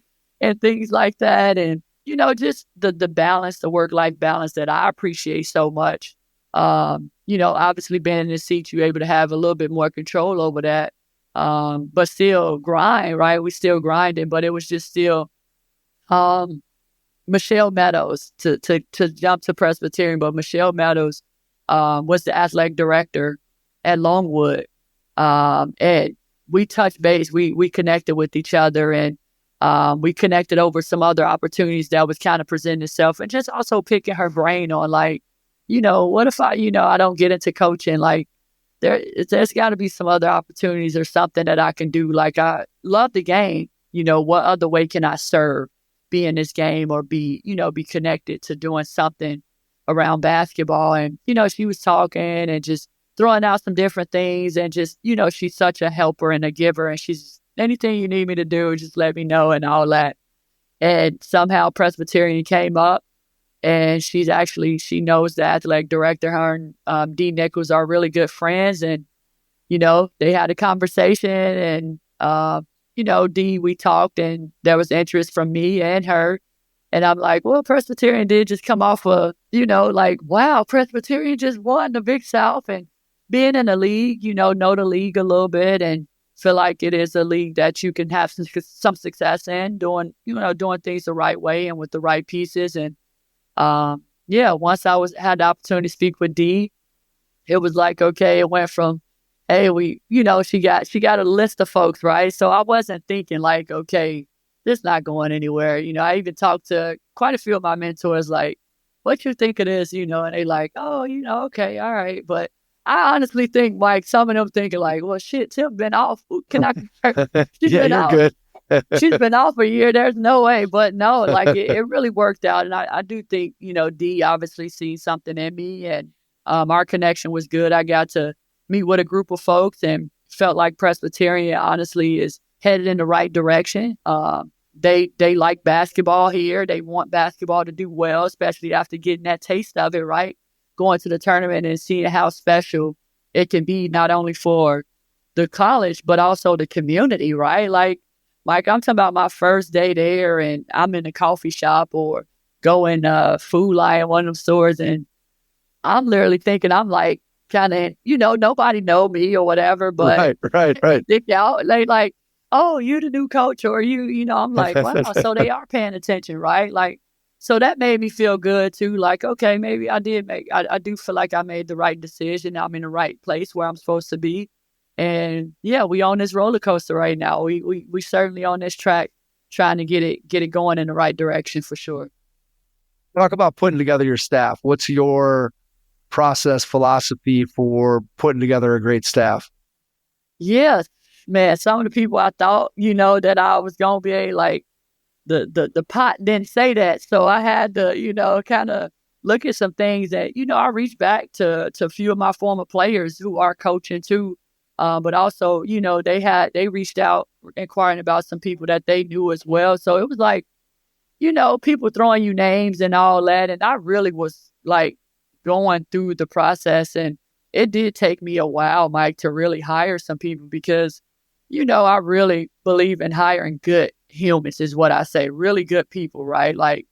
and things like that. And, just the balance, the work-life balance that I appreciate so much. Obviously being in the seat, you're able to have a little bit more control over that. But still grind, right? We still grinding, but it was just still, Michelle Meadows to jump to Presbyterian, but Michelle Meadows, was the athletic director at Longwood. And we touched base, we connected with each other and, we connected over some other opportunities that was kind of presenting itself and just also picking her brain on like, what if I don't get into coaching? Like there's got to be some other opportunities or something that I can do. Like I love the game, what other way can I serve, be in this game or be connected to doing something around basketball. And, she was talking and just throwing out some different things and just, she's such a helper and a giver and she's anything you need me to do, just let me know and all that. And somehow Presbyterian came up and she knows the athletic director. Her and D. Nichols are really good friends. And, they had a conversation and, D, we talked and there was interest from me and her. And I'm like, well, Presbyterian did just come off of, like, wow, Presbyterian just won the Big South and being in the league, know the league a little bit and feel like it is a league that you can have some success in doing things the right way and with the right pieces. And, once I had the opportunity to speak with Dee, it was like, okay, it went from, hey, she got a list of folks, right? So I wasn't thinking like, okay, this not going anywhere. I even talked to quite a few of my mentors, like, what you think of this, and they like, oh, okay, all right. But I honestly think, Mike, some of them thinking like, well, shit, Tim been off. Can I? She's yeah, been you're off. good. She's been off a year. There's no way. But no, like it really worked out. And I do think, Dee obviously seen something in me and our connection was good. I got to meet with a group of folks and felt like Presbyterian honestly is headed in the right direction. They like basketball here. They want basketball to do well, especially after getting that taste of it, right? going to the tournament and seeing how special it can be, not only for the college, but also the community, right? Like, Mike, I'm talking about my first day there, and I'm in a coffee shop or going Food Lion, one of them stores, and I'm literally thinking, I'm like, kind of, nobody know me or whatever, but right. stick out, like, oh, you the new coach, or I'm like, wow, so they are paying attention, right? Like, so that made me feel good too. Like, okay, maybe I do feel like I made the right decision. I'm in the right place where I'm supposed to be. And yeah, we on this roller coaster right now. We certainly on this track trying to get it going in the right direction for sure. Talk about putting together your staff. What's your process philosophy for putting together a great staff? Yeah, man, some of the people I thought, that I was going to be like, the pot didn't say that. So I had to, kind of look at some things that, I reached back to a few of my former players who are coaching too. But also, they reached out inquiring about some people that they knew as well. So it was like, people throwing you names and all that. And I really was like going through the process. And it did take me a while, Mike, to really hire some people because, I really believe in hiring good humans is what I say, really good people, right? Like,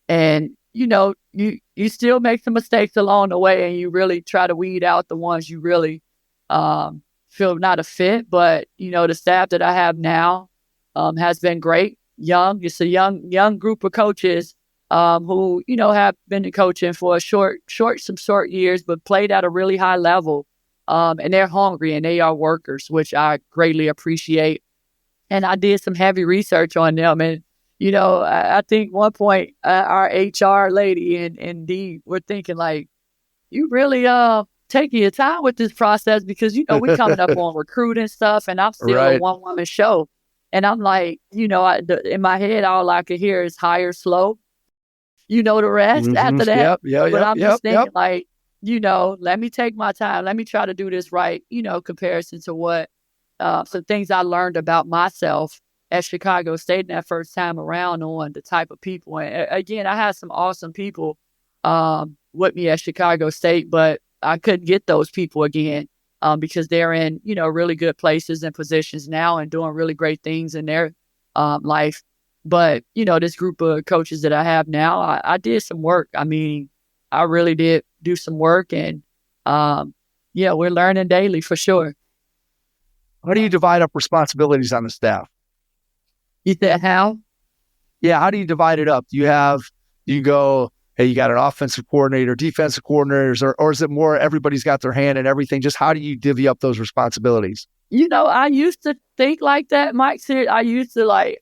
and, you still make some mistakes along the way and you really try to weed out the ones you really feel not a fit. But, the staff that I have now has been great. It's a young group of coaches who, have been coaching for some short years, but played at a really high level. And they're hungry and they are workers, which I greatly appreciate. And I did some heavy research on them. And, I think one point our HR lady and Dee were thinking like, you really taking your time with this process because, we coming up on recruiting stuff and I'm still a one-woman show. And I'm like, in my head, all I could hear is hire slow. The rest after that. But I'm just thinking like, let me take my time. Let me try to do this right, comparison to what some things I learned about myself at Chicago State in that first time around on the type of people. And again, I had some awesome people with me at Chicago State, but I couldn't get those people again because they're in, really good places and positions now and doing really great things in their life. But, this group of coaches that I have now, I did some work. I mean, I really did do some work and, we're learning daily for sure. How do you divide up responsibilities on the staff? You said how? Yeah, how do you divide it up? Do you go, hey, you got an offensive coordinator, defensive coordinators, or is it more everybody's got their hand in everything? Just how do you divvy up those responsibilities? I used to think like that, Mike. I used to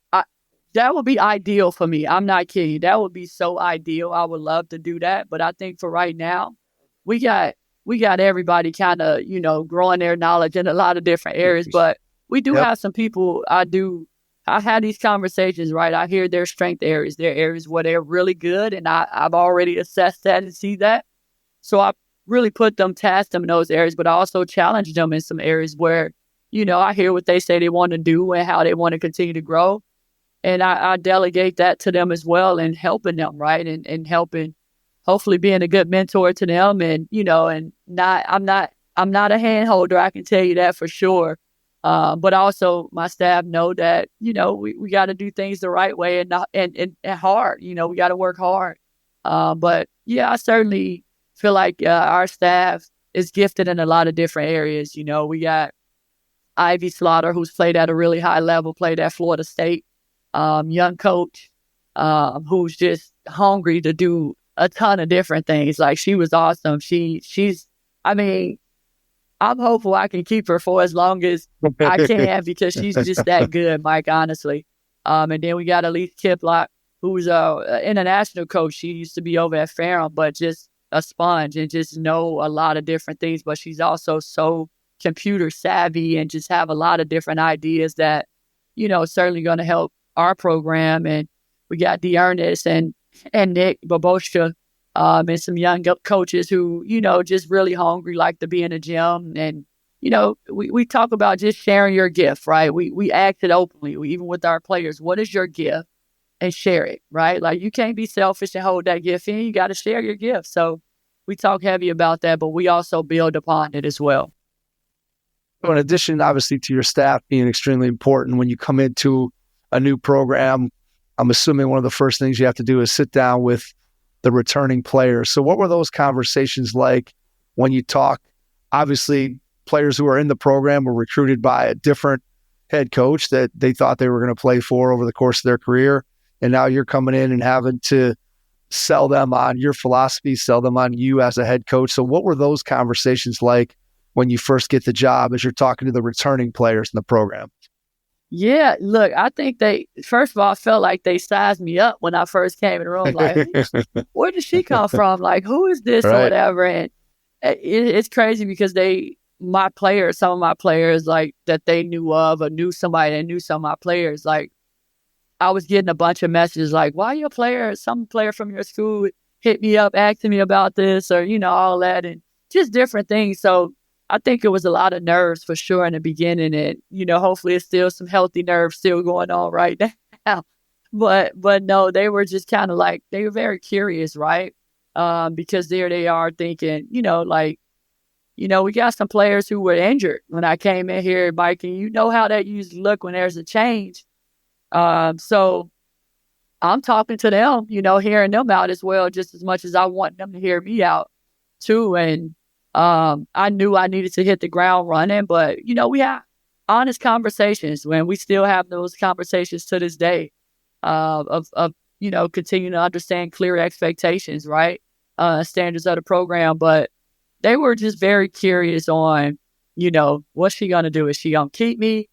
that would be ideal for me. I'm not kidding. That would be so ideal. I would love to do that. But I think for right now, we got everybody kind of, growing their knowledge in a lot of different areas. But we do have some people I had these conversations, right? I hear their strength areas, their areas where they're really good. And I've already assessed that and see that. So I really task them in those areas, but I also challenge them in some areas where, I hear what they say they want to do and how they want to continue to grow. And I delegate that to them as well and helping them, right? And helping, hopefully being a good mentor to them. And, I'm not a hand holder. I can tell you that for sure. But also my staff know that, we got to do things the right way and hard, we got to work hard. But yeah, I certainly feel like our staff is gifted in a lot of different areas. We got Ivy Slaughter, who's played at a really high level, played at Florida State, young coach, who's just hungry to do a ton of different things. Like she was awesome. I'm hopeful I can keep her for as long as I can because she's just that good, Mike, honestly. And then we got Elise Kiplock, who's an international coach. She used to be over at Ferrum, but just a sponge and just know a lot of different things. But she's also so computer savvy and just have a lot of different ideas that, certainly going to help our program. And we got Dearness and Nick Baboshka. And some young coaches who, just really hungry, like to be in the gym. And, we talk about just sharing your gift, right? We ask it openly, even with our players. What is your gift? And share it, right? Like you can't be selfish and hold that gift in. You got to share your gift. So we talk heavy about that, but we also build upon it as well. So in addition, obviously, to your staff being extremely important when you come into a new program, I'm assuming one of the first things you have to do is sit down with the returning players. So what were those conversations like when you talk? Obviously, players who are in the program were recruited by a different head coach that they thought they were going to play for over the course of their career. And now you're coming in and having to sell them on your philosophy, sell them on you as a head coach. So what were those conversations like when you first get the job as you're talking to the returning players in the program? Yeah, look, I think first of all, I felt like they sized me up when I first came in the room. Like, where did she come from? Like, who is this or whatever? And it's crazy because some of my players, like, that they knew of or knew somebody that knew some of my players, like, I was getting a bunch of messages like, why some player from your school hit me up asking me about this or, all that and just different things. So I think it was a lot of nerves for sure in the beginning. And, hopefully it's still some healthy nerves still going on right now. But no, they were just kind of like, they were very curious, right? Because there they are thinking, we got some players who were injured when I came in here, Mike, and you know how that usually look when there's a change. So I'm talking to them, hearing them out as well, just as much as I want them to hear me out too. And I knew I needed to hit the ground running, but, we had honest conversations when we still have those conversations to this day of continuing to understand clear expectations, right? Standards of the program. But they were just very curious on, what's she going to do? Is she going to keep me?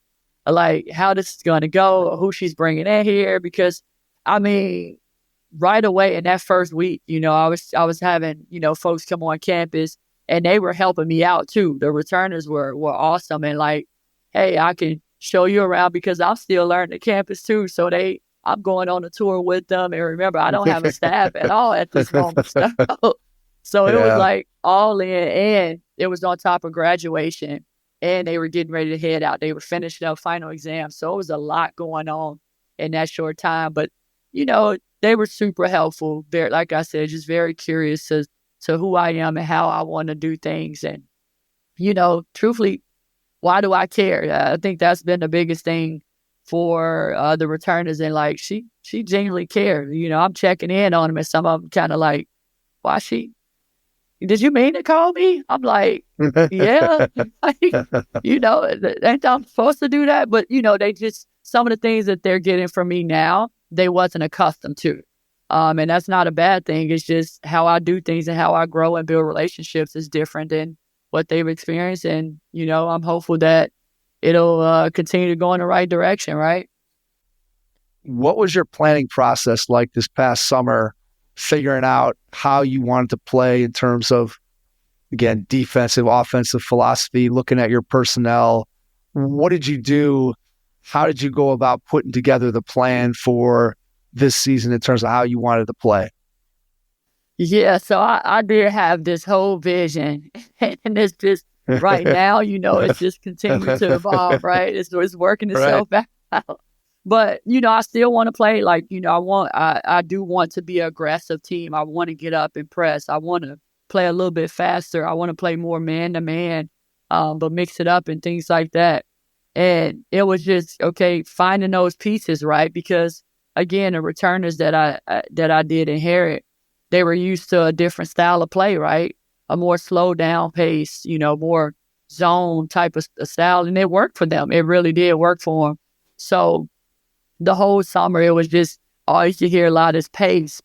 Like, how this is going to go, or who she's bringing in here? Because, right away in that first week, I was having, folks come on campus and they were helping me out too. The returners were awesome and like, hey, I can show you around because I'm still learning the campus too. So I'm going on a tour with them. And remember, I don't have a staff at all at this moment. So it was like all in, and it was on top of graduation. And they were getting ready to head out. They were finishing up final exams. So it was a lot going on in that short time. But, they were super helpful. Very, like I said, just very curious to who I am and how I want to do things. And, truthfully, why do I care? I think that's been the biggest thing for the returners. And like, she genuinely cared. I'm checking in on them and some of them kind of like, why did you mean to call me? I'm like, yeah, ain't I'm supposed to do that? But, they just, some of the things that they're getting from me now, they wasn't accustomed to. And that's not a bad thing. It's just how I do things and how I grow and build relationships is different than what they've experienced. And, I'm hopeful that it'll continue to go in the right direction, right? What was your planning process like this past summer, figuring out how you wanted to play in terms of, again, defensive, offensive philosophy, looking at your personnel? What did you do? How did you go about putting together the plan for this season in terms of how you wanted to play? Yeah, so I did have this whole vision, and it's just right now, it's just continuing to evolve, right? It's working itself out. But, I still want to play like, I do want to be an aggressive team. I want to get up and press. I want to play a little bit faster. I want to play more man to man, but mix it up and things like that. And it was just, finding those pieces, right? Because again, the returners that I did inherit, they were used to a different style of play, right? A more slow down pace, more zone type of style. And it worked for them. It really did work for them. So the whole summer, it was just, all you could hear a lot is pace,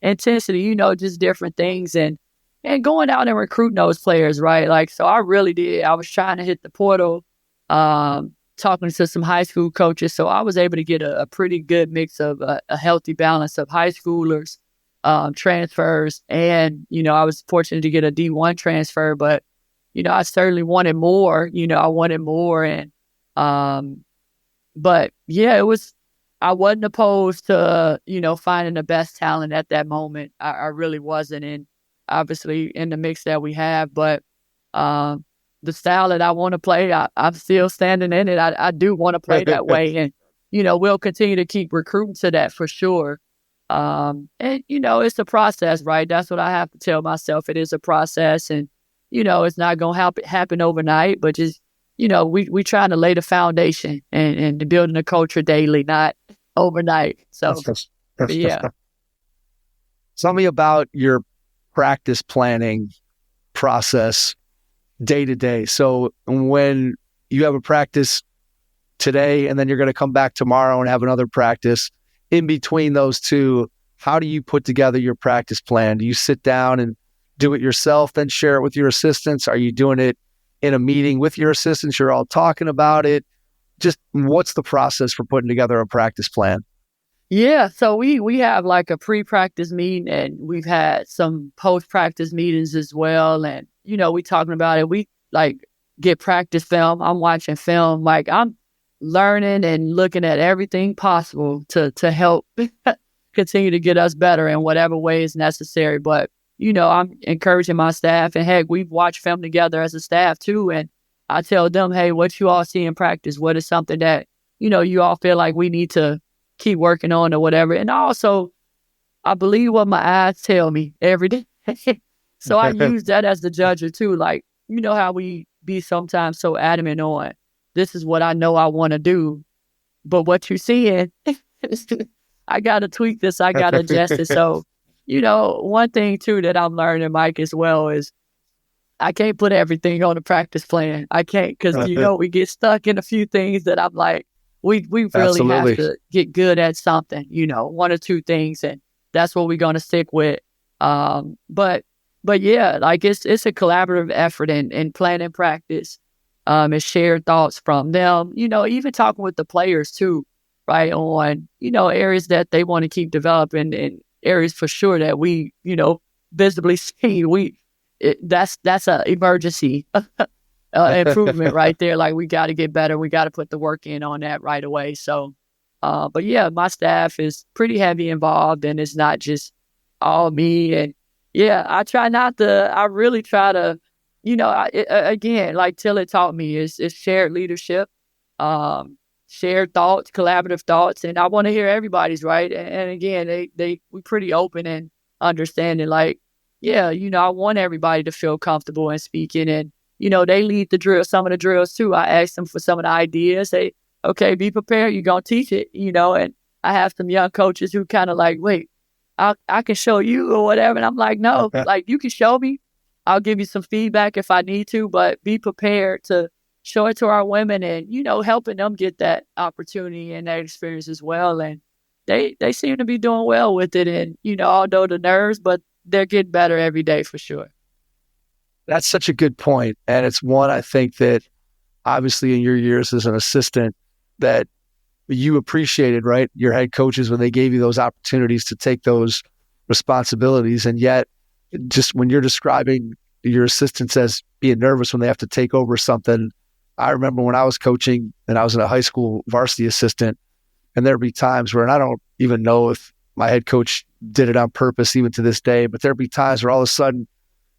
intensity, just different things. And going out and recruiting those players, right? Like, so I really did. I was trying to hit the portal, talking to some high school coaches. So I was able to get a pretty good mix of a healthy balance of high schoolers, transfers. And, I was fortunate to get a D1 transfer, but, I certainly wanted more, I wanted more. And, but yeah, I wasn't opposed to, finding the best talent at that moment. I really wasn't. And obviously in the mix that we have, but, the style that I want to play, I'm still standing in it. I do want to play that way. And, we'll continue to keep recruiting to that for sure. And, it's a process, right? That's what I have to tell myself. It is a process, and, it's not going to happen overnight, but just, we trying to lay the foundation and building a culture daily, not overnight. So, yeah. Tell me about your practice planning process day to day. So when you have a practice today and then you're going to come back tomorrow and have another practice, in between those two, how do you put together your practice plan? Do you sit down and do it yourself, then share it with your assistants? Are you doing it in a meeting with your assistants? You're all talking about it. Just what's the process for putting together a practice plan? Yeah, so we have like a pre-practice meeting, and we've had some post-practice meetings as well. And, we talking about it. We like get practice film. I'm watching film. Like, I'm learning and looking at everything possible to help continue to get us better in whatever way is necessary. But, I'm encouraging my staff, and heck, we've watched film together as a staff too. And I tell them, hey, what you all see in practice, what is something that, you all feel like we need to keep working on or whatever. And also, I believe what my eyes tell me every day. So I use that as the judger too. Like, how we be sometimes so adamant on, this is what I know I want to do, but what you're seeing, I got to tweak this, I got to adjust it. So, one thing too that I'm learning, Mike, as well, is I can't put everything on the practice plan. I can't, because, we get stuck in a few things that I'm like, we really Absolutely. have to get good at something, one or two things, and that's what we're going to stick with. But yeah, like it's a collaborative effort in planning practice. And shared thoughts from them, even talking with the players too, right, on, areas that they want to keep developing, and areas for sure that we, visibly see that's an emergency improvement right there. Like, we got to get better. We got to put the work in on that right away. So, but yeah, my staff is pretty heavy involved, and it's not just all me. And yeah, I really try to, again, like Tilla taught me, is shared leadership, shared thoughts, collaborative thoughts. And I want to hear everybody's, right. And again, we pretty open and understanding, like, yeah, I want everybody to feel comfortable in speaking. And, they lead the drill, some of the drills too. I ask them for some of the ideas. Say, okay, be prepared. You're going to teach it, and I have some young coaches who kind of like, wait, I can show you or whatever. And I'm like, no, like, you can show me. I'll give you some feedback if I need to, but be prepared to show it to our women, and, helping them get that opportunity and that experience as well. And they seem to be doing well with it. And, although the nerves, but they're getting better every day for sure. That's such a good point. And it's one, I think, that obviously in your years as an assistant that you appreciated, right? Your head coaches, when they gave you those opportunities to take those responsibilities. And yet, just when you're describing your assistants as being nervous when they have to take over something, I remember when I was coaching and I was in a high school varsity assistant, and there'd be times where, and I don't even know if my head coach did it on purpose even to this day, but there'd be times where all of a sudden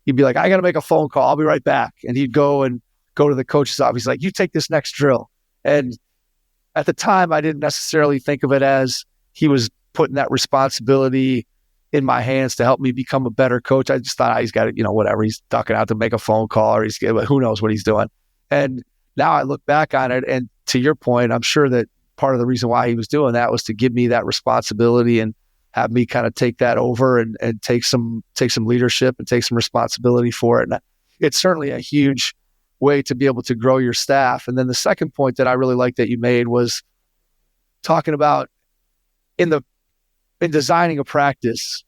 he'd be like, I got to make a phone call. I'll be right back. And he'd go to the coach's office. He's like, you take this next drill. And at the time, I didn't necessarily think of it as he was putting that responsibility in my hands to help me become a better coach. I just thought, he's got it, whatever. He's ducking out to make a phone call, or who knows what he's doing. And now I look back on it, and to your point, I'm sure that part of the reason why he was doing that was to give me that responsibility and have me kind of take that over and take some leadership and take some responsibility for it. And it's certainly a huge way to be able to grow your staff. And then the second point that I really like that you made was talking about in designing a practice.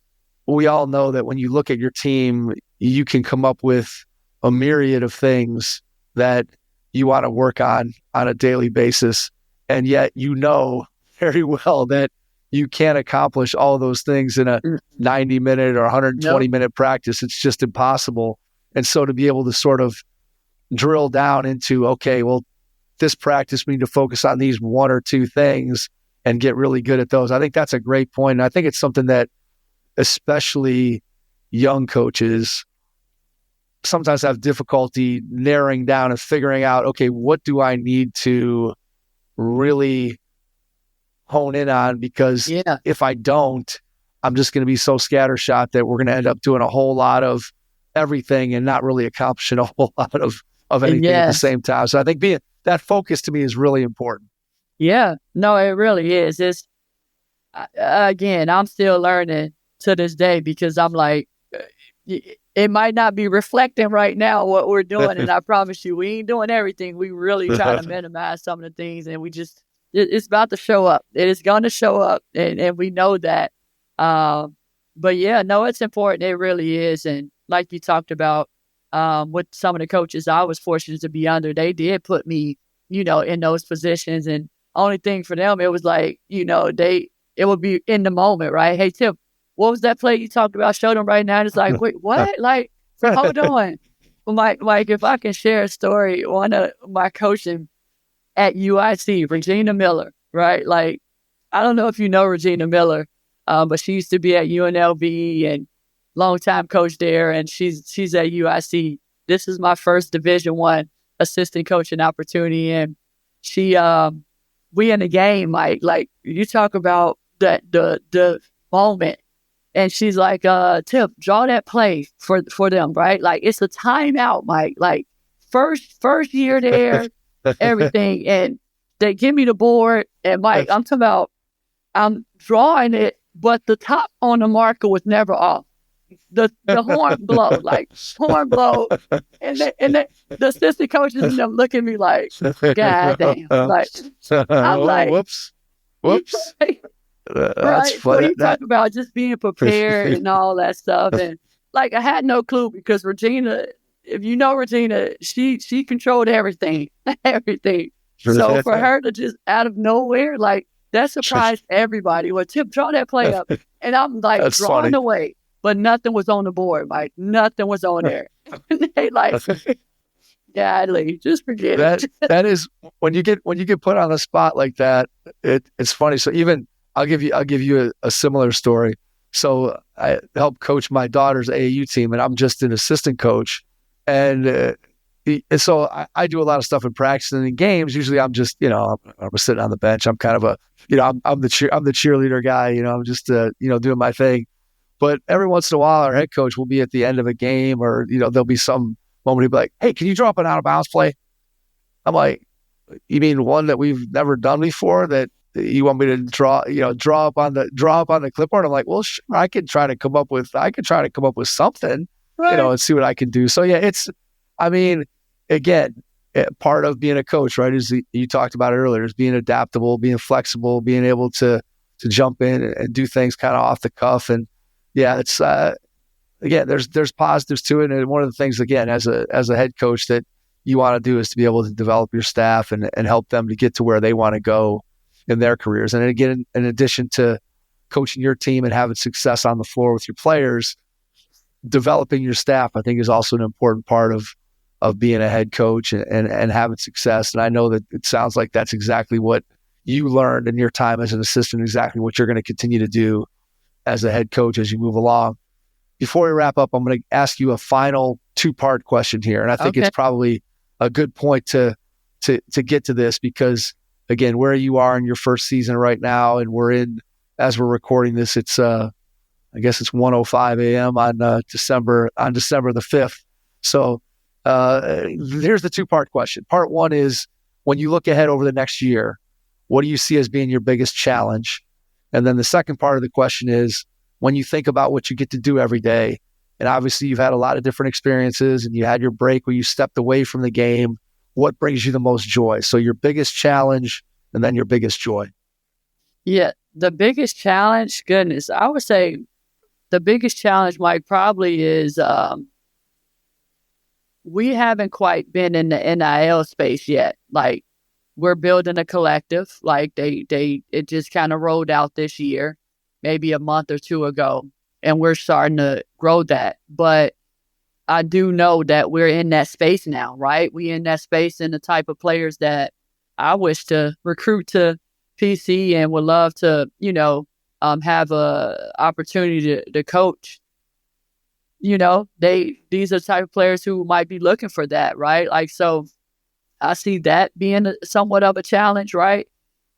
We all know that when you look at your team, you can come up with a myriad of things that you want to work on a daily basis. And yet, very well that you can't accomplish all those things in a 90-minute or 120-minute practice. It's just impossible. And so to be able to sort of drill down into, okay, well, this practice, we need to focus on these one or two things and get really good at those. I think that's a great point. And I think it's something that especially young coaches sometimes have difficulty narrowing down and figuring out, okay, what do I need to really hone in on? Because if I don't, I'm just going to be so scattershot that we're going to end up doing a whole lot of everything and not really accomplishing a whole lot of anything at the same time. So I think that focus to me is really important. Yeah, no, it really is. It's, again, I'm still learning to this day because I'm like, it might not be reflecting right now what we're doing. And I promise you, we ain't doing everything. We really try to minimize some of the things, and it's about to show up. It is going to show up, and we know that. But yeah, no, it's important. It really is. And like you talked about, with some of the coaches I was fortunate to be under, they did put me, in those positions. And only thing for them, it was like, it would be in the moment, right? Hey, Tim, what was that play you talked about? Show them right now. And it's like, wait, what? Like, hold on. Well, Mike, if I can share a story, one of my coaching at UIC, Regina Miller, right? Like, I don't know if you know Regina Miller, but she used to be at UNLV and longtime coach there, and she's at UIC. This is my first Division I assistant coaching opportunity, and she we in the game, Mike. Like, you talk about the moment. And she's like, Tip, draw that play for them, right? Like, it's a timeout, Mike. Like, first year there, everything. And they give me the board. And, Mike, I'm talking about, I'm drawing it, but the top on the marker was never off. The horn blow, horn blow. And the assistant coaches and them look at me like, God damn. Like, I'm like, whoops. That's right. So you talk about just being prepared and all that stuff. And like, I had no clue because Regina, if you know Regina, she controlled everything. So for her to just out of nowhere, like, that surprised everybody. Well, Tip, draw that play up. And I'm like, that's drawing funny. Away. But nothing was on the board, Mike. Nothing was on there. And they like, godly, just forget it. That is, when you get put on the spot like that, it's funny. So even I'll give you a similar story. So I help coach my daughter's AAU team, and I'm just an assistant coach. And so I do a lot of stuff in practice and in games. Usually I'm just, I'm sitting on the bench. I'm kind of I'm the cheerleader guy. I'm just doing my thing. But every once in a while, our head coach will be at the end of a game, or there'll be some moment he'll be like, "Hey, can you draw up an out of bounds play?" I'm like, "You mean one that we've never done before that you want me to draw up on the clipboard?" I'm like, "Well, sure, I could try to come up with something, right. And see what I can do." So yeah, again, part of being a coach, right, is you talked about it earlier, is being adaptable, being flexible, being able to jump in and do things kind of off the cuff. And yeah, it's again, there's positives to it. And one of the things, again, as a head coach that you want to do is to be able to develop your staff and help them to get to where they want to go in their careers. And again, in addition to coaching your team and having success on the floor with your players, developing your staff, I think, is also an important part of being a head coach and having success. And I know that it sounds like that's exactly what you learned in your time as an assistant, exactly what you're going to continue to do as a head coach as you move along. Before we wrap up, I'm going to ask you a final 2-part question here. And I think It's probably a good point to get to this, because again, where you are in your first season right now, and as we're recording this, it's I guess it's 1:05 a.m. on December the 5th. So here's the 2-part question. Part 1 is, when you look ahead over the next year, what do you see as being your biggest challenge? And then the second part of the question is, when you think about what you get to do every day, and obviously you've had a lot of different experiences and you had your break where you stepped away from the game, what brings you the most joy? So your biggest challenge and then your biggest joy. Yeah, the biggest challenge, goodness, I would say the biggest challenge, Mike, probably is we haven't quite been in the NIL space yet. Like, we're building a collective. Like, it just kind of rolled out this year, maybe a month or two ago, and we're starting to grow that. But I do know that we're in that space now, right? We in that space, and the type of players that I wish to recruit to PC and would love to, have a opportunity to coach. These are the type of players who might be looking for that, right? Like, so I see that being somewhat of a challenge, right?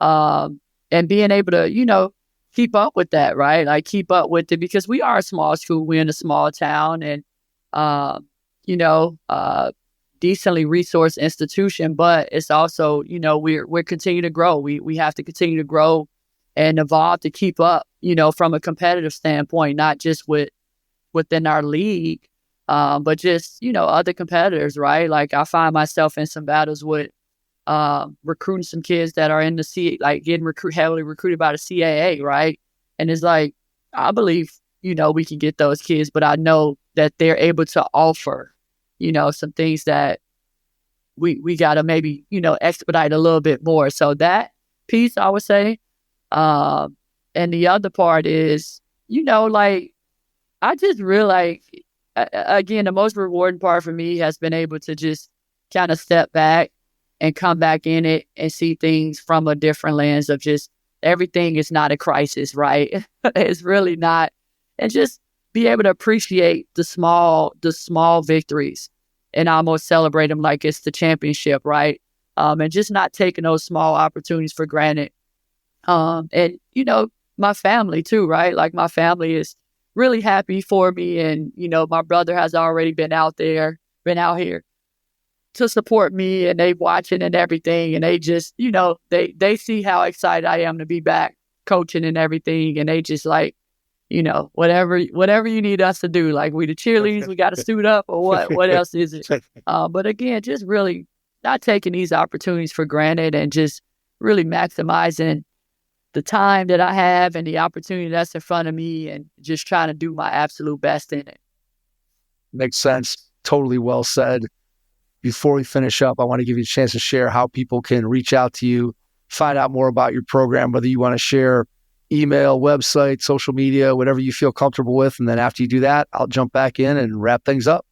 And being able to, keep up with that, right? Like keep up with it, because we are a small school. We're in a small town, and, decently resourced institution, but it's also, we're continuing to grow. We have to continue to grow and evolve to keep up, from a competitive standpoint, not just within our league, but just, other competitors, right? Like I find myself in some battles with recruiting some kids that are in the getting heavily recruited by the CAA, right? And it's like, I believe, we can get those kids, but I know that they're able to offer, some things that we got to maybe, expedite a little bit more. So that piece, I would say. And the other part is, I just realize, again, the most rewarding part for me has been able to just kind of step back and come back in it and see things from a different lens of just everything is not a crisis, right? It's really not. And just be able to appreciate the small victories and almost celebrate them like it's the championship, right? And just not taking those small opportunities for granted. And, my family too, right? Like my family is really happy for me. And, my brother has already been out here to support me, and they watching and everything. And they just, they see how excited I am to be back coaching and everything. And they just like, whatever you need us to do, like we the cheerleaders, we got to suit up, or what else is it? But again, just really not taking these opportunities for granted, and just really maximizing the time that I have and the opportunity that's in front of me, and just trying to do my absolute best in it. Makes sense. Totally well said. Before we finish up, I want to give you a chance to share how people can reach out to you, find out more about your program, whether you want to share email, website, social media, whatever you feel comfortable with. And then after you do that, I'll jump back in and wrap things up.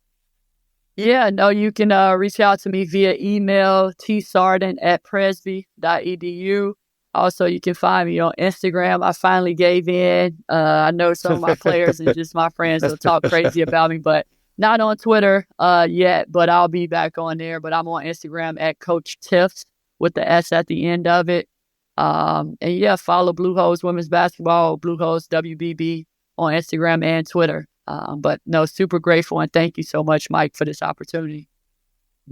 Yeah, no, you can reach out to me via email, tsardin@presby.edu. Also, you can find me on Instagram. I finally gave in. I know some of my players and just my friends will talk crazy about me, but not on Twitter yet, but I'll be back on there. But I'm on Instagram at Coach Tiffs with the S at the end of it. And yeah, follow Blue Hose Women's Basketball, Blue Hose WBB on Instagram and Twitter. But no, super grateful, and thank you so much, Mike, for this opportunity.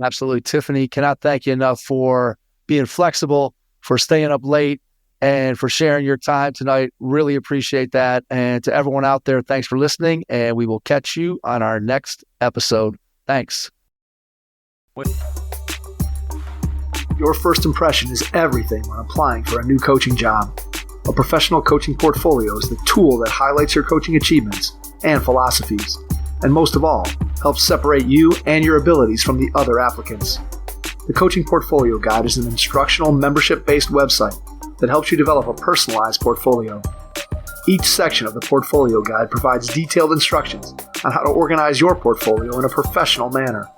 Absolutely. Tiffany, cannot thank you enough for being flexible, for staying up late, and for sharing your time tonight. Really appreciate that. And to everyone out there, thanks for listening, and we will catch you on our next episode. Thanks. Your first impression is everything when applying for a new coaching job. A professional coaching portfolio is the tool that highlights your coaching achievements and philosophies, and most of all, helps separate you and your abilities from the other applicants. The Coaching Portfolio Guide is an instructional, membership-based website that helps you develop a personalized portfolio. Each section of the Portfolio Guide provides detailed instructions on how to organize your portfolio in a professional manner.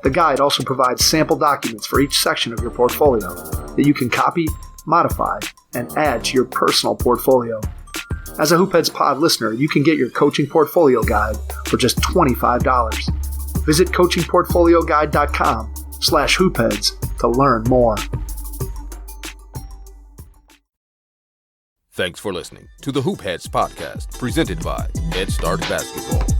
The guide also provides sample documents for each section of your portfolio that you can copy, modify, and add to your personal portfolio. As a Hoopheads Pod listener, you can get your Coaching Portfolio Guide for just $25. Visit coachingportfolioguide.com/hoopheads to learn more. Thanks for listening to the Hoopheads podcast, presented by Head Start Basketball.